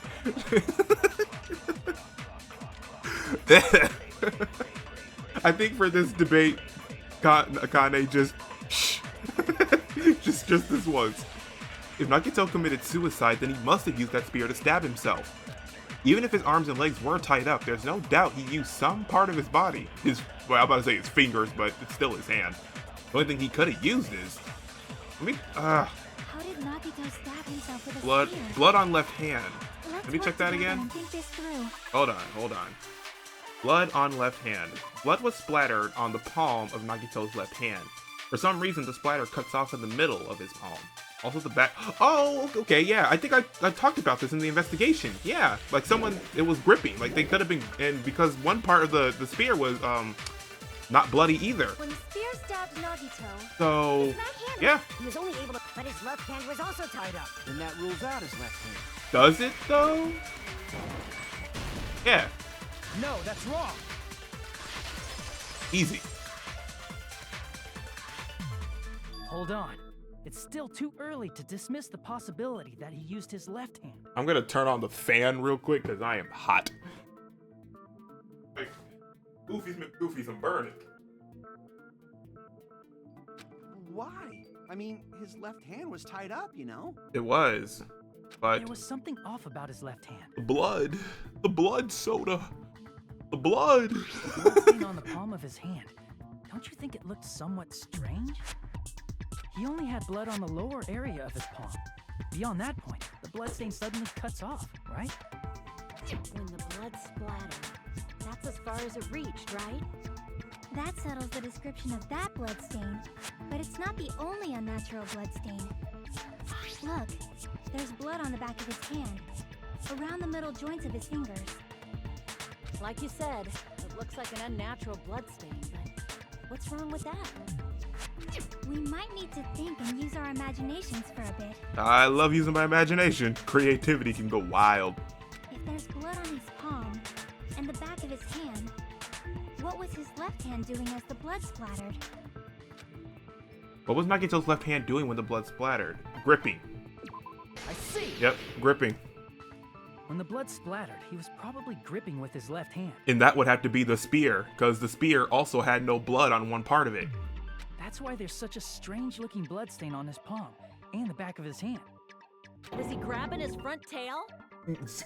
I think for this debate, Akane just shh. just this once. If Nagito committed suicide, then he must have used that spear to stab himself. Even if his arms and legs were tied up, there's no doubt he used some part of his body. Well, I'm about to say his fingers, but it's still his hand. The only thing he could have used is... How did Nagito stab himself with a blood. spear? Blood on left hand. Let's Let me work check that together again. and think this through. Hold on. Blood on left hand. Blood was splattered on the palm of Nagito's left hand. For some reason, the splatter cuts off in the middle of his palm. Also the back. Oh, okay, yeah. I think I talked about this in the investigation. Yeah, like someone, it was gripping. Like they could have been, and because one part of the spear was not bloody either. When the spear stabbed Nagito, So, his right hand yeah. He was only able to... But his left hand was also tied up. Then that rules out his left hand. Does it though? Yeah, No, that's wrong. easy. Hold on. It's still too early to dismiss the possibility that he used his left hand. I'm gonna turn on the fan real quick because I am hot. Like, Goofy's, I'm burning. Why? I mean, his left hand was tied up, you know? It was, but There was something off about his left hand. the blood, Soda, the blood. The blood stain on the palm of his hand. Don't you think it looked somewhat strange? He only had blood on the lower area of his palm. Beyond that point, the blood stain suddenly cuts off, right? When the blood splattered, that's as far as it reached, right? That settles the description of that blood stain, but it's not the only unnatural blood stain. Look, there's blood on the back of his hand, around the middle joints of his fingers. Like you said, it looks like an unnatural blood stain, but what's wrong with that? We might need to think and use our imaginations for a bit. I love using my imagination. Creativity can go wild. If there's blood on his palm and the back of his hand, what was his left hand doing as the blood splattered? What was Nagito's left hand doing when the blood splattered? Gripping. I see! Yep, gripping. When the blood splattered, he was probably gripping with his left hand. And that would have to be the spear, because the spear also had no blood on one part of it. That's why there's such a strange-looking blood stain on his palm and the back of his hand. Was he grabbing his front tail?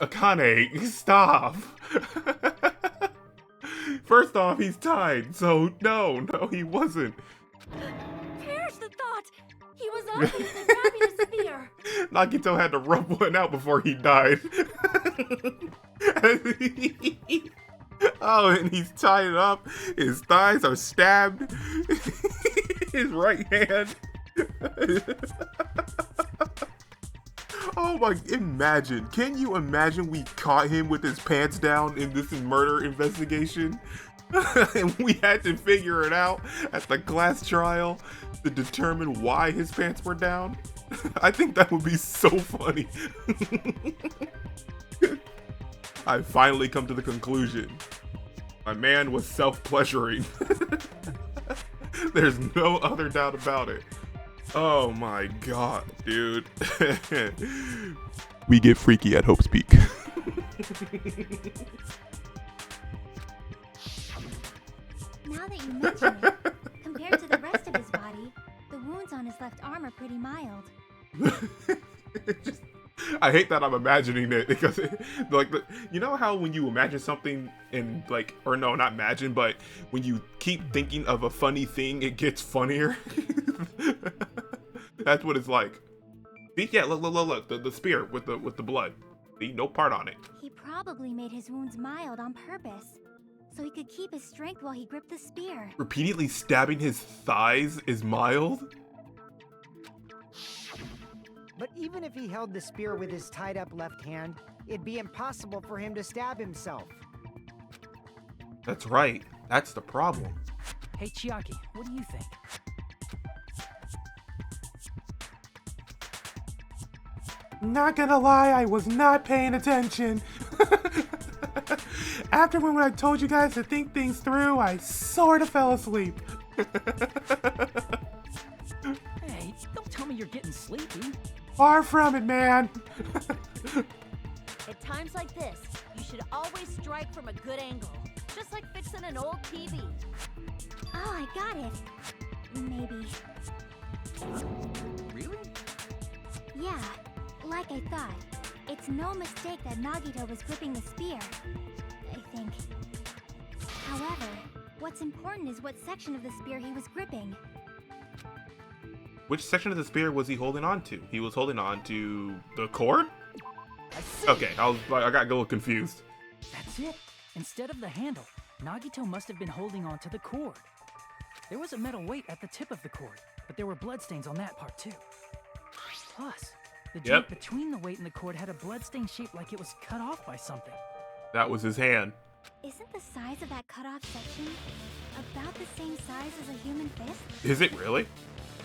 Akane, stop! First off, he's tied, so no, he wasn't. perish the thought! He was obviously grabbing a spear! Nagito had to rub one out before he died. Oh, and he's tied up. His thighs are stabbed. His right hand. Oh my, imagine. Can you imagine we caught him with his pants down in this murder investigation? And we had to figure it out at the class trial to determine why his pants were down? I think that would be so funny. I finally come to the conclusion. My man was self-pleasuring. There's no other doubt about it. Oh my god, dude. We get freaky at Hope's Peak. Now that you mention it, compared to the rest of his body, the wounds on his left arm are pretty mild. I hate that I'm imagining it because, you know how when you imagine something and or no, not imagine, but when you keep thinking of a funny thing, it gets funnier. That's what it's like. See, yeah, look, the spear with the blood. See, no part on it. He probably made his wounds mild on purpose, so he could keep his strength while he gripped the spear. Repeatedly stabbing his thighs is mild? But even if he held the spear with his tied-up left hand, it'd be impossible for him to stab himself. That's right. That's the problem. Hey, Chiaki, what do you think? Not gonna lie, I was not paying attention. After when I told you guys to think things through, I sort of fell asleep. Hey, don't tell me you're getting sleepy. Far from it, man. At times like this, you should always strike from a good angle. Just like fixing an old TV. Oh, I got it. Maybe. Really? Yeah, like I thought. It's no mistake that Nagito was gripping the spear, I think. However, what's important is what section of the spear he was gripping. Which section of the spear was he holding on to? He was holding on to the cord? Okay, I got a little confused. That's it. Instead of the handle, Nagito must have been holding on to the cord. There was a metal weight at the tip of the cord, but there were bloodstains on that part too. Plus, the joint between the weight and the cord had a bloodstain shaped like it was cut off by something. That was his hand. Isn't the size of that cut-off section about the same size as a human fist? Is it really?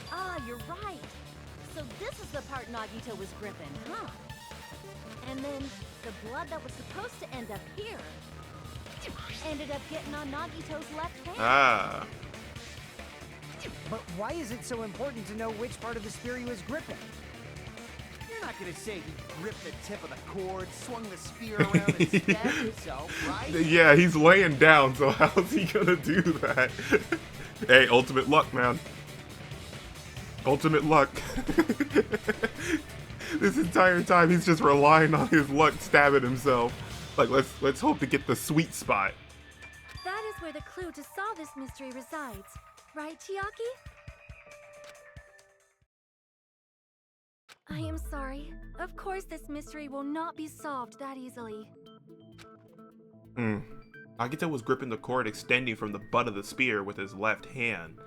Ah, you're right. So this is the part Nagito was gripping, huh? And then the blood that was supposed to end up here ended up getting on Nagito's left hand. Ah. But why is it so important to know which part of the spear he was gripping? You're not gonna say he gripped the tip of the cord, swung the spear around and stabbed himself, right? Yeah, he's laying down, so how's he gonna do that? Hey, ultimate luck, man. Ultimate luck. This entire time, he's just relying on his luck stabbing himself. Like, let's hope to get the sweet spot. That is where the clue to solve this mystery resides. Right, Chiaki? I am sorry. Of course this mystery will not be solved that easily. Nagito was gripping the cord extending from the butt of the spear with his left hand.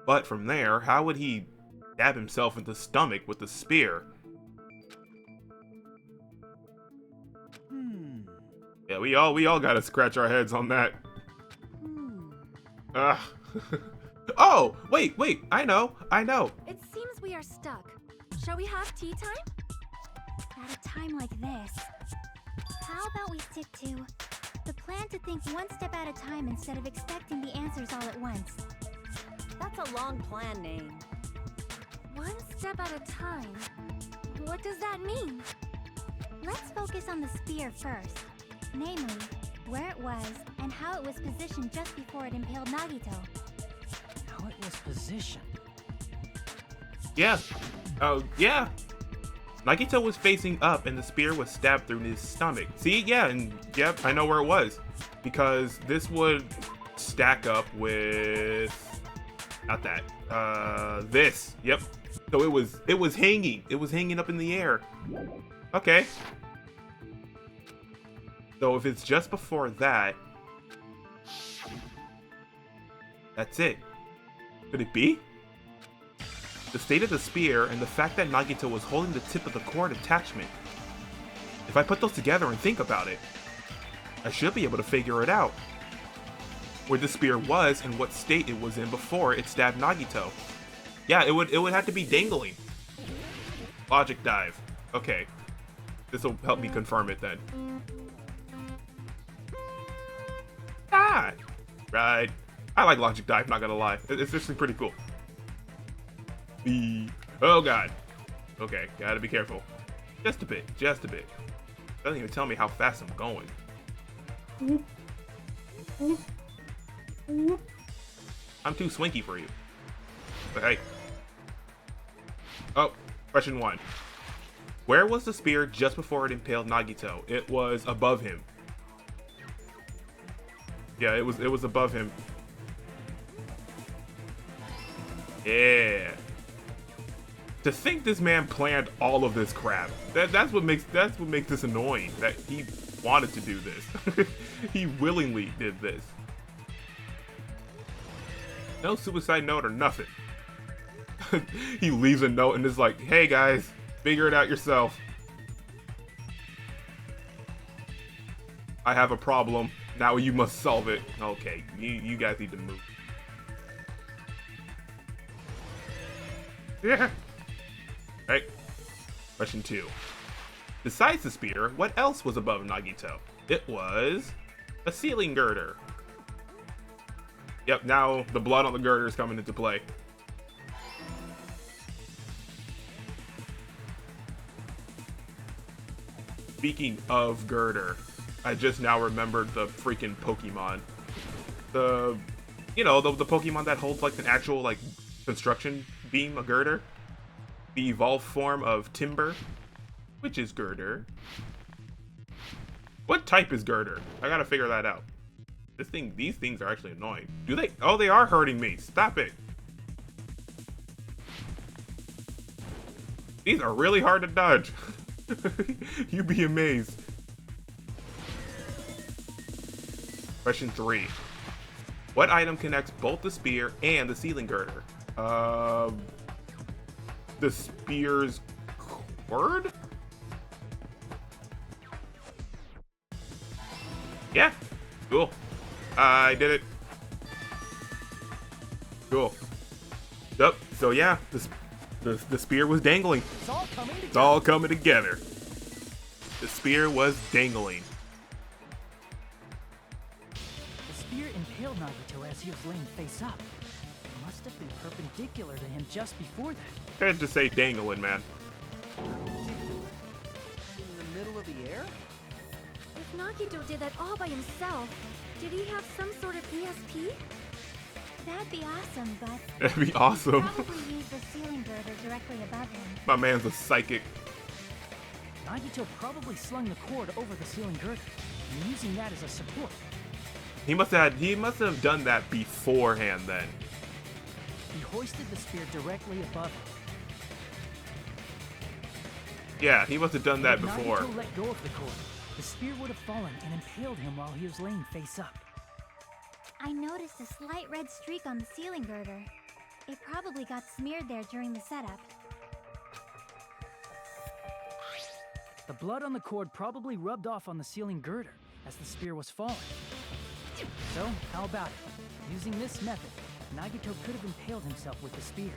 But from there, how would he stab himself in the stomach with the spear? Yeah, we all gotta scratch our heads on that. Oh, wait, I know. It seems we are stuck. Shall we have tea time? At a time like this, how about we stick to the plan to think one step at a time instead of expecting the answers all at once? That's a long plan name. One step at a time? What does that mean? Let's focus on the spear first. Namely, where it was and how it was positioned just before it impaled Nagito. How it was positioned? Yeah. Oh, yeah. Nagito was facing up and the spear was stabbed through his stomach. See, yeah, and yep, I know where it was. Because this would stack up with... Not that. This. Yep. So it was hanging. It was hanging up in the air. Okay. So if it's just before that, that's it. Could it be? the state of the spear, and the fact that Nagito was holding the tip of the cord attachment. If I put those together and think about it, I should be able to figure it out. Where the spear was and what state it was in before it stabbed Nagito. Yeah, it would have to be dangling. Logic dive. Okay. This will help me confirm it then. Ah! Right. I like logic dive, not gonna lie. It's actually pretty cool. Oh god. Okay, gotta be careful. Just a bit, just a bit. Doesn't even tell me how fast I'm going. I'm too swinky for you. But hey. Oh, question 1. Where was the spear just before it impaled Nagito? It was above him. Yeah, it was above him. Yeah. To think this man planned all of this crap. That's what makes this annoying. That he wanted to do this. He willingly did this. No suicide note or nothing. He leaves a note and is like, hey guys, figure it out yourself. I have a problem. Now you must solve it. Okay, you guys need to move. Yeah. Right. Question 2. Besides the spear, what else was above Nagito? It was a ceiling girder. Yep, now the blood on the girder is coming into play. Speaking of girder, I just now remembered the freaking Pokemon. The Pokemon that holds like an actual like construction beam, a girder. The evolved form of Timber, which is girder. What type is girder? I gotta figure that out. These things are actually annoying. Do they? Oh, they are hurting me. Stop it. These are really hard to dodge. You'd be amazed. Question 3. What item connects both the spear and the ceiling girder? The spear's cord? Yeah, cool. I did it. Cool. Yep. So yeah, the spear was dangling. It's all coming together. The spear was dangling. The spear impaled Nagito as he was laying face up. It must have been perpendicular to him just before that. I had to say dangling, man. In the middle of the air? If Nagito did that all by himself, did he have some sort of ESP? That'd be awesome, but That'd be awesome. probably use the ceiling girder directly above him. My man's a psychic. Nagito probably slung the cord over the ceiling girder, and using that as a support. He must have done that beforehand then. He hoisted the spear directly above him. Yeah, he must have done that If before. Nagito let go of the cord, the spear would have fallen and impaled him while he was laying face up. I noticed a slight red streak on the ceiling girder. It probably got smeared there during the setup. The blood on the cord probably rubbed off on the ceiling girder as the spear was falling. So, how about it? Using this method, Nagito could have impaled himself with the spear.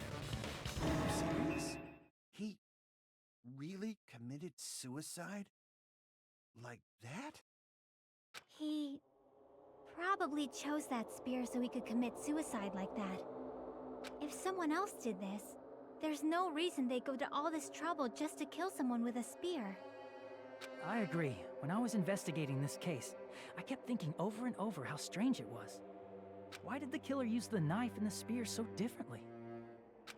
Are you serious? He really committed suicide? Like that? He probably chose that spear so he could commit suicide like that. If someone else did this, there's no reason they'd go to all this trouble just to kill someone with a spear. I agree. When I was investigating this case, I kept thinking over and over how strange it was. Why did the killer use the knife and the spear so differently?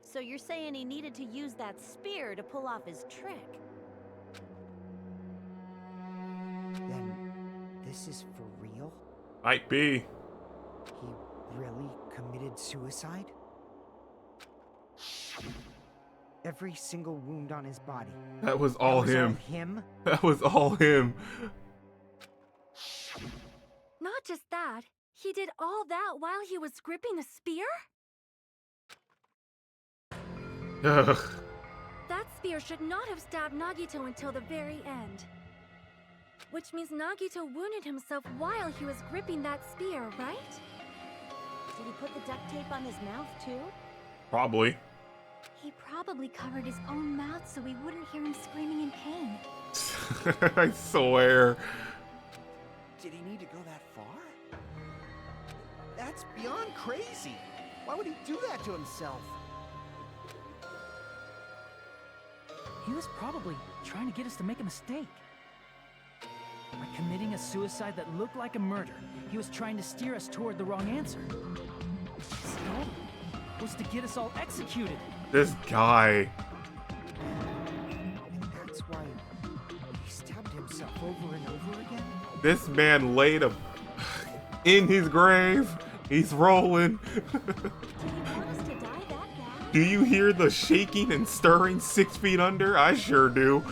So you're saying he needed to use that spear to pull off his trick? Then this is for real? Might be. He really committed suicide? Every single wound on his body. That was all That was him. all him? That was all him. Not just that, he did all that while he was gripping the spear? Ugh. That spear should not have stabbed Nagito until the very end. Which means Nagito wounded himself while he was gripping that spear, right? Did he put the duct tape on his mouth, too? Probably. He probably covered his own mouth so we wouldn't hear him screaming in pain. I swear. Did he need to go that far? That's beyond crazy. Why would he do that to himself? He was probably trying to get us to make a mistake. By committing a suicide that looked like a murder, he was trying to steer us toward the wrong answer. His goal was to get us all executed. This guy. And that's why he stabbed himself over and over again? This man laid in his grave. He's rolling. Did he want us to die that bad? Do you hear the shaking and stirring 6 feet under? I sure do.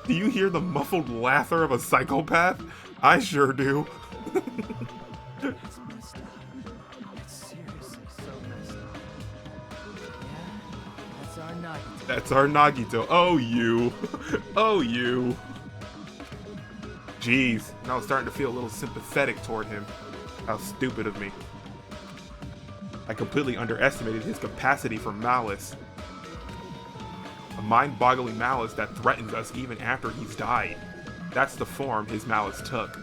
Do you hear the muffled laughter of a psychopath? I sure do. That's messed up. That's seriously so messed up. Yeah, that's our Nagito. That's our Nagito. Oh, you. Oh, you. Jeez, now I'm starting to feel a little sympathetic toward him. How stupid of me. I completely underestimated his capacity for malice. A mind-boggling malice that threatens us even after he's died. That's the form his malice took.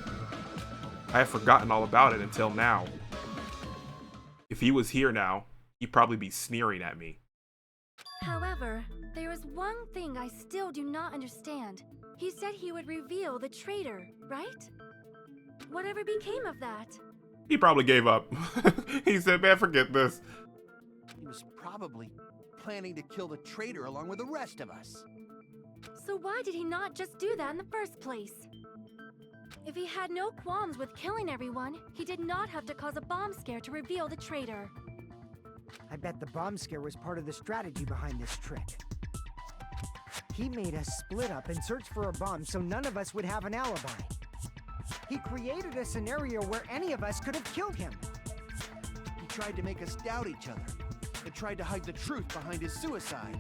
I have forgotten all about it until now. If he was here now, he'd probably be sneering at me. However, there is one thing I still do not understand. He said he would reveal the traitor, right? Whatever became of that? He probably gave up. He said, man, forget this. He was probably planning to kill the traitor along with the rest of us. So why did he not just do that in the first place? If he had no qualms with killing everyone, he did not have to cause a bomb scare to reveal the traitor. I bet the bomb scare was part of the strategy behind this trick. He made us split up and search for a bomb so none of us would have an alibi. He created a scenario where any of us could have killed him. He tried to make us doubt each other. And tried to hide the truth behind his suicide.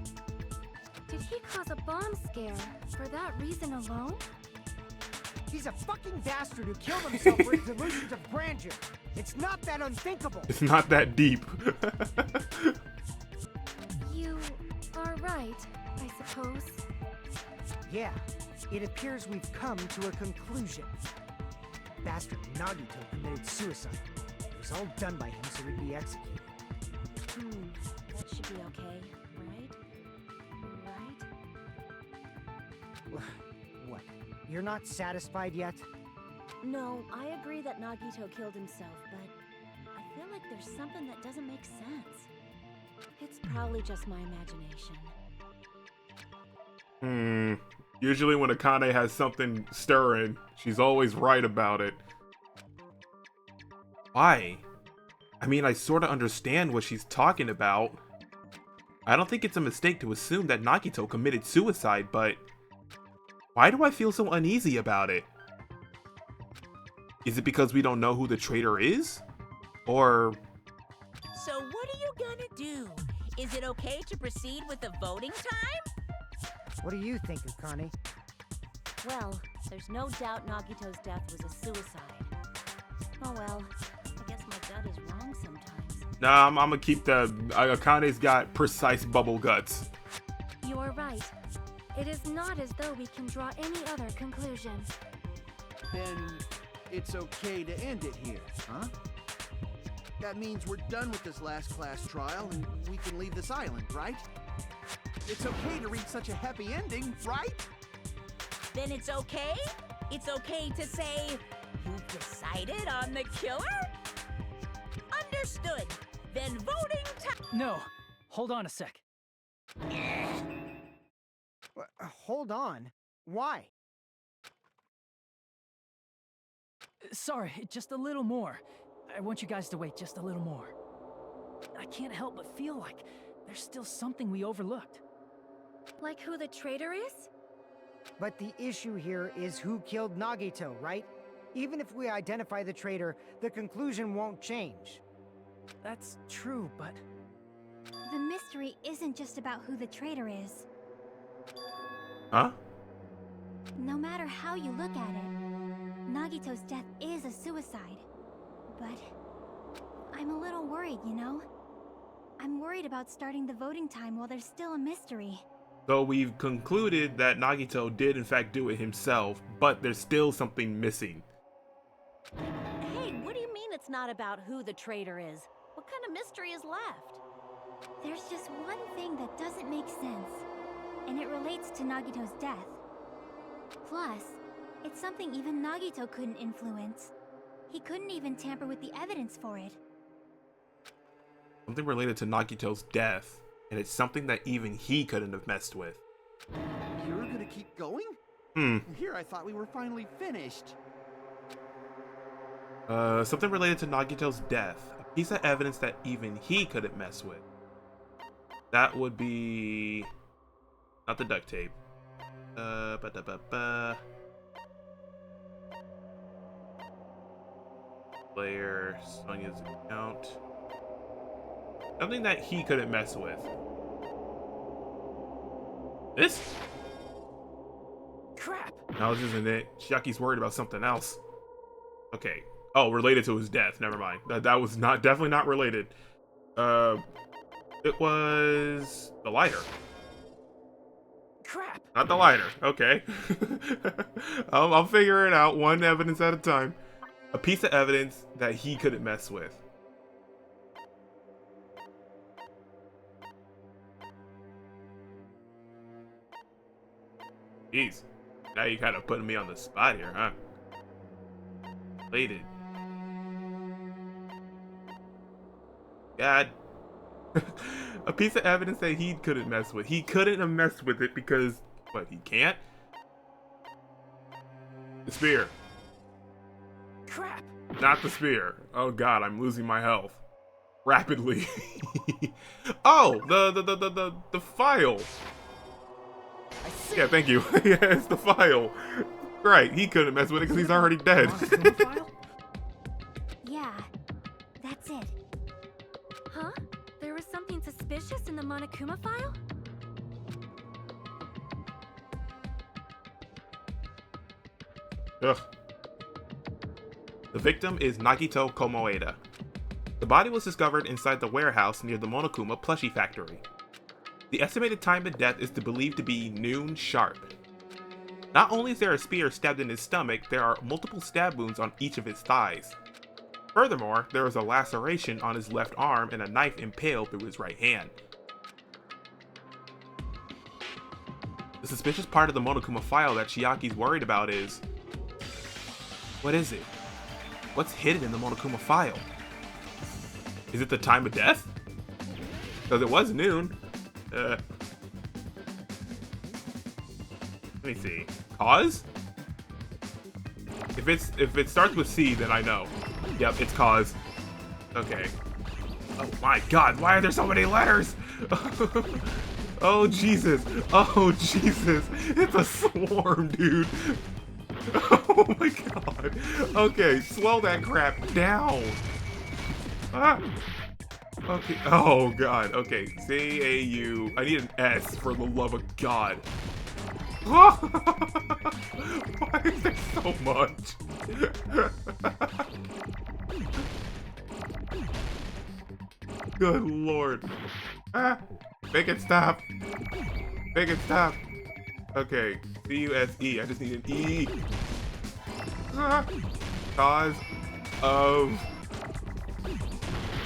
Did he cause a bomb scare for that reason alone? He's a fucking bastard who killed himself for his delusions of grandeur. It's not that unthinkable. It's not that deep. You are right, I suppose. Yeah, it appears we've come to a conclusion. Bastard Nagito committed suicide. It was all done by him so he'd be executed. That should be okay, right? Right? What? You're not satisfied yet? No, I agree that Nagito killed himself, but I feel like there's something that doesn't make sense. It's probably just my imagination. Usually when Akane has something stirring, she's always right about it. Why? I mean, I sorta understand what she's talking about. I don't think it's a mistake to assume that Nagito committed suicide, but why do I feel so uneasy about it? Is it because we don't know who the traitor is? Or... So what are you gonna do? Is it okay to proceed with the voting time? What do you think, Akane? Well, there's no doubt Nagito's death was a suicide. Oh well, I guess my gut is wrong sometimes. Nah, I'm gonna keep the... Akane's got precise bubble guts. You are right. It is not as though we can draw any other conclusion. Then it's okay to end it here, huh? That means we're done with this last class trial and we can leave this island, right? It's okay to reach such a happy ending, right? Then it's okay? It's okay to say, you've decided on the killer? Understood. Then voting time. No, hold on a sec. Hold on. Why? Sorry, just a little more. I want you guys to wait just a little more. I can't help but feel like there's still something we overlooked. Like who the traitor is? But the issue here is who killed Nagito, right? Even if we identify the traitor, the conclusion won't change. That's true, but... The mystery isn't isn't just about who the traitor is. Huh? No matter how you look at it, Nagito's death is a suicide. But I'm a little worried, you know? I'm worried about starting the voting time while there's still a mystery. So we've concluded that Nagito did in fact do it himself, but there's still something missing. Hey, what do you mean it's not about who the traitor is? What kind of mystery is left? There's just one thing that doesn't make sense, and it relates to Nagito's death. Plus, it's something even Nagito couldn't influence. He couldn't even tamper with the evidence for it. Something related to Nagito's death, and it's something that even he couldn't have messed with. You're gonna keep going? Here I thought we were finally finished. Something related to Nagito's death. A piece of evidence that even he couldn't mess with. That would be... not the duct tape. Player, Sonia's account. Something that he couldn't mess with. This? Crap! No, this isn't it. Chiaki's worried about something else. Okay. Oh, related to his death. Never mind. That was definitely not related. It was the lighter. Crap! Not the lighter. Okay. I'll figure it out one evidence at a time. A piece of evidence that he couldn't mess with. Jeez. Now you kind of putting me on the spot here, huh? Related. God. A piece of evidence that he couldn't mess with. He couldn't have messed with it because... what, he can't? The spear. Crap! Not the spear. Oh god, I'm losing my health. Rapidly. Oh! The file! Yeah, thank you. Yeah, it's the file. Right, he couldn't mess with it because he's already dead. Yeah, that's it. Huh? There was something suspicious in the Monokuma file? Ugh. The victim is Nagito Komoeda. The body was discovered inside the warehouse near the Monokuma plushie factory. The estimated time of death is believed to be noon sharp. Not only is there a spear stabbed in his stomach, there are multiple stab wounds on each of his thighs. Furthermore, there is a laceration on his left arm and a knife impaled through his right hand. The suspicious part of the Monokuma file that Chiaki's worried about is... what is it? What's hidden in the Monokuma file? Is it the time of death? Because it was noon. Let me see. Cause? If it starts with C, then I know. Yep, it's cause. Okay. Oh my god, why are there so many letters? Oh Jesus. Oh Jesus. It's a swarm, dude. Oh my god. Okay, swell that crap down. Ah. Okay. Oh god. Okay. C-A-U. I need an S for the love of God. Why is there so much? Good lord. Ah. Make it stop. Make it stop. Okay. C-U-S-E. I just need an E. Ah. Cause of...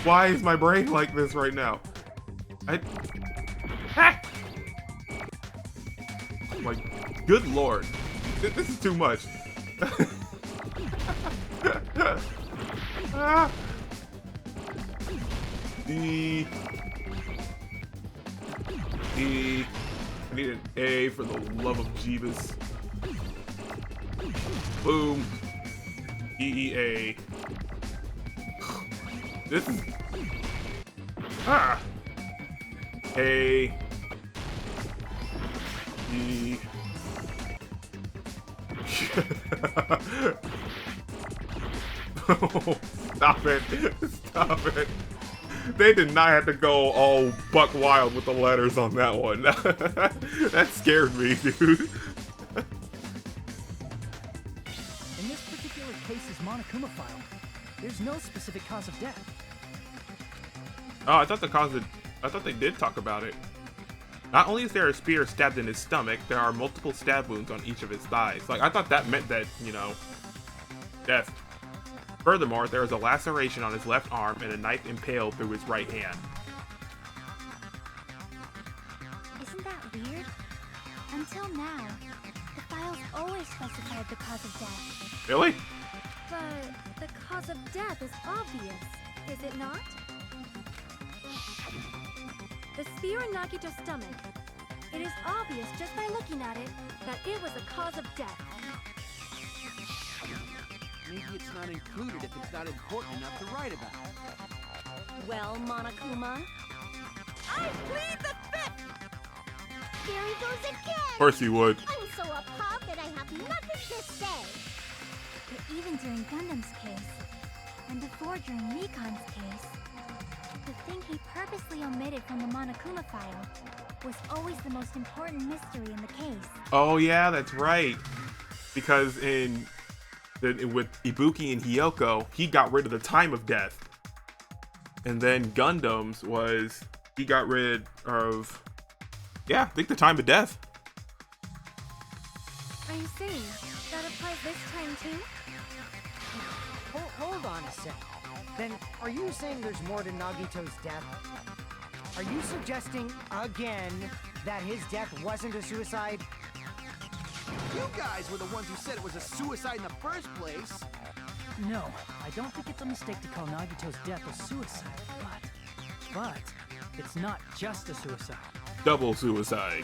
why is my brain like this right now? Ah! Oh my good lord. This is too much. Ah! I need an A for the love of Jeebus. Boom. E-E-A. This is... ah! A... E... Oh, stop it. Stop it. They did not have to go all buck wild with the letters on that one. That scared me, dude. In this particular case's Monokuma file, there's no specific cause of death. Oh, I thought they did talk about it. Not only is there a spear stabbed in his stomach, there are multiple stab wounds on each of his thighs. Like, I thought that meant that, you know, death. Furthermore, there is a laceration on his left arm and a knife impaled through his right hand. Isn't that weird? Until now, the files always specified the cause of death. Really? But the cause of death is obvious, is it not? The spear in Nagito's stomach. It is obvious just by looking at it that it was the cause of death. Maybe it's not included if it's not important enough to write about. Well, Monokuma, I plead the fifth! There he goes again! Of course he would. I'm so appalled that I have nothing to say. But even during Gundam's case, and before during Mikan's case, the thing he purposely omitted from the Monokuma file was always the most important mystery in the case. Oh yeah, that's right. Because with Ibuki and Hiyoko, he got rid of the time of death. And then Gundam's was, he got rid of, yeah, I think the time of death. Are you saying that applies this time too? Hold on a sec. Then, are you saying there's more to Nagito's death? Are you suggesting, again, that his death wasn't a suicide? You guys were the ones who said it was a suicide in the first place. No, I don't think it's a mistake to call Nagito's death a suicide, but it's not just a suicide. Double suicide.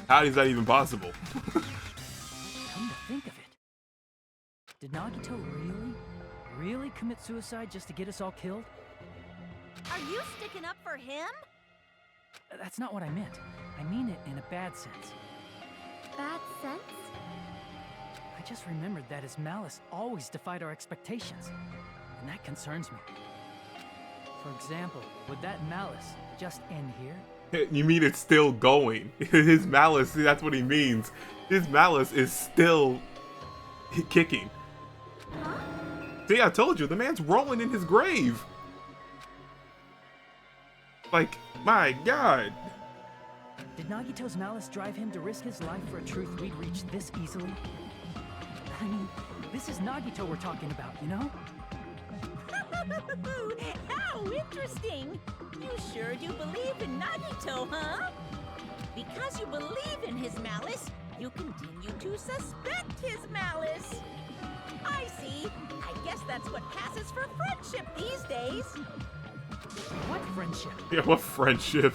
How is that even possible? Come to think of it, did Nagito really commit suicide just to get us all killed? are you sticking up for him? That's not what I meant. I mean it in a bad sense. Bad sense? I just remembered that his malice always defied our expectations, and that concerns me. For example, would that malice just end here? You mean it's still going? His malice, that's what he means. His malice is still kicking. Huh? See, I told you, the man's rolling in his grave. Like, my God. Did Nagito's malice drive him to risk his life for a truth we'd reach this easily? I mean, this is Nagito we're talking about, you know? How interesting! You sure do believe in Nagito, huh? Because you believe in his malice, you continue to suspect his malice. I see. I guess that's what passes for friendship these days. What friendship? Yeah, what friendship?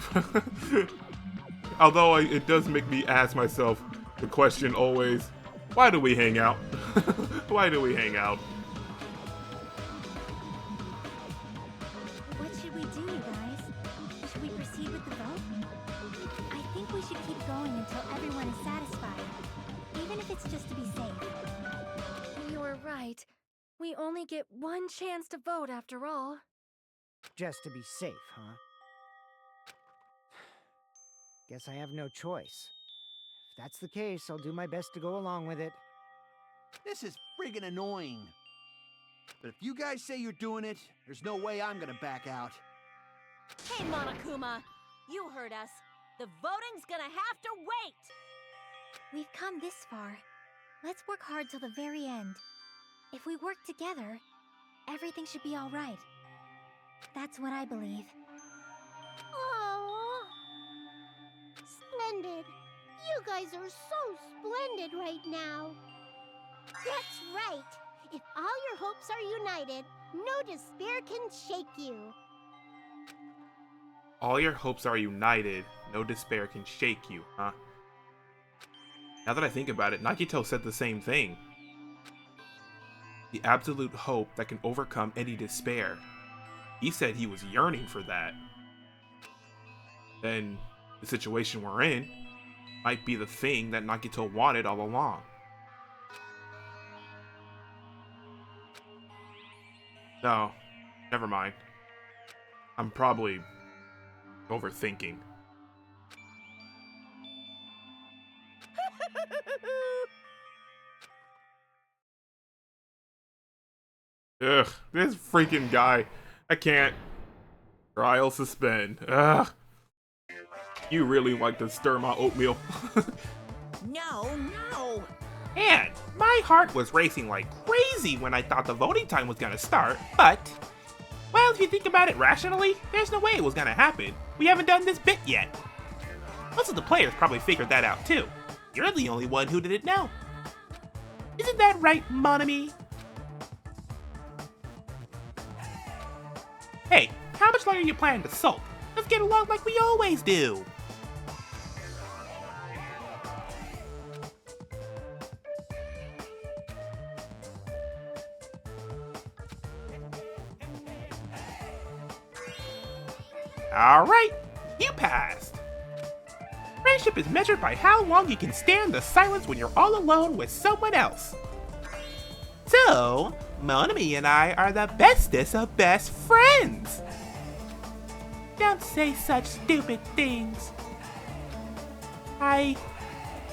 Although it does make me ask myself the question always, why do we hang out? Why do we hang out? What should we do, you guys? Should we proceed with the vote? I think we should keep going until everyone is satisfied, even if it's just to be safe. You were right. We only get one chance to vote after all. Just to be safe, huh? Guess I have no choice. If that's the case, I'll do my best to go along with it. This is friggin' annoying. But if you guys say you're doing it, there's no way I'm gonna back out. Hey, Monokuma, you heard us. The voting's gonna have to wait. We've come this far. Let's work hard till the very end. If we work together, everything should be all right. That's what I believe. Oh, splendid. You guys are so splendid right now. That's right. If all your hopes are united, no despair can shake you. All your hopes are united, no despair can shake you, huh? Now that I think about it, Nagito said the same thing. The absolute hope that can overcome any despair. He said he was yearning for that. Then, the situation we're in might be the thing that Nagito wanted all along. No, never mind. I'm probably overthinking. Ugh, this freaking guy. I can't. Trial suspend. Ugh. You really like to stir my oatmeal. No, no. And my heart was racing like crazy when I thought the voting time was gonna start, but, well, if you think about it rationally, there's no way it was gonna happen. We haven't done this bit yet. Most of the players probably figured that out too. You're the only one who didn't know. Isn't that right, mon ami? Hey, how much longer you plan to sulk? Let's get along like we always do. Alright, you passed. Friendship is measured by how long you can stand the silence when you're all alone with someone else. So, Monami and I are the bestest of best friends. Don't say such stupid things. I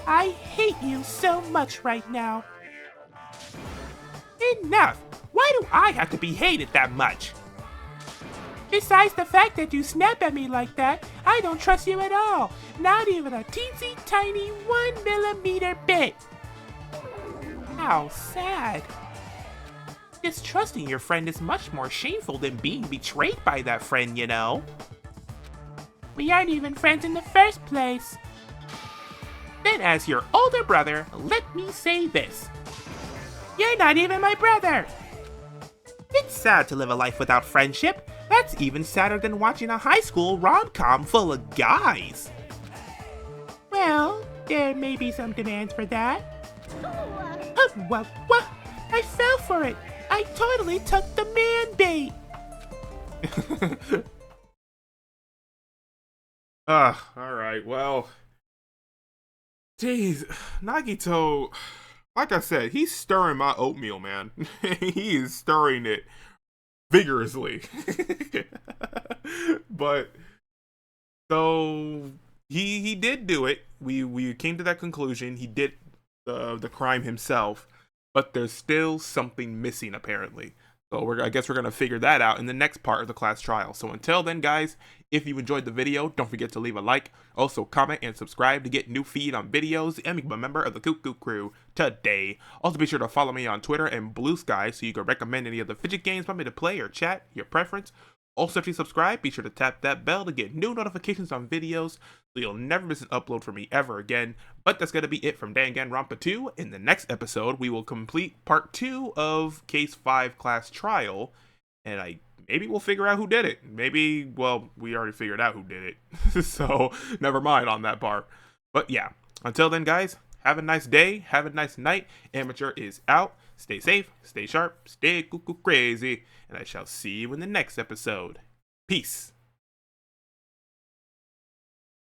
hate you so much right now. Enough! Why do I have to be hated that much? Besides the fact that you snap at me like that, I don't trust you at all. Not even a teensy tiny 1mm bit. How sad. Distrusting your friend is much more shameful than being betrayed by that friend, you know. We aren't even friends in the first place. Then as your older brother, let me say this. You're not even my brother. It's sad to live a life without friendship. That's even sadder than watching a high school rom-com full of guys. Well, there may be some demands for that. What? I fell for it. I totally took the man bait. Alright, well. Jeez, Nagito, like I said, he's stirring my oatmeal, man. He is stirring it vigorously. But so he did do it. We came to that conclusion. He did the crime himself, but there's still something missing apparently. So I guess we're gonna figure that out in the next part of the class trial. So until then, guys, if you enjoyed the video, don't forget to leave a like. Also comment and subscribe to get new feed on videos and become a member of the Cuckoo Crew today. Also be sure to follow me on Twitter and Blue Sky so you can recommend any of the fidget games for me to play or chat, your preference. Also, if you subscribe, be sure to tap that bell to get new notifications on videos so you'll never miss an upload from me ever again. But that's going to be it from Danganronpa 2. In the next episode, we will complete part 2 of Case 5 Class Trial, and maybe we'll figure out who did it. Maybe, well, we already figured out who did it, so never mind on that part. But yeah, until then, guys, have a nice day, have a nice night. Amateur is out. Stay safe, stay sharp, stay cuckoo crazy, and I shall see you in the next episode. Peace.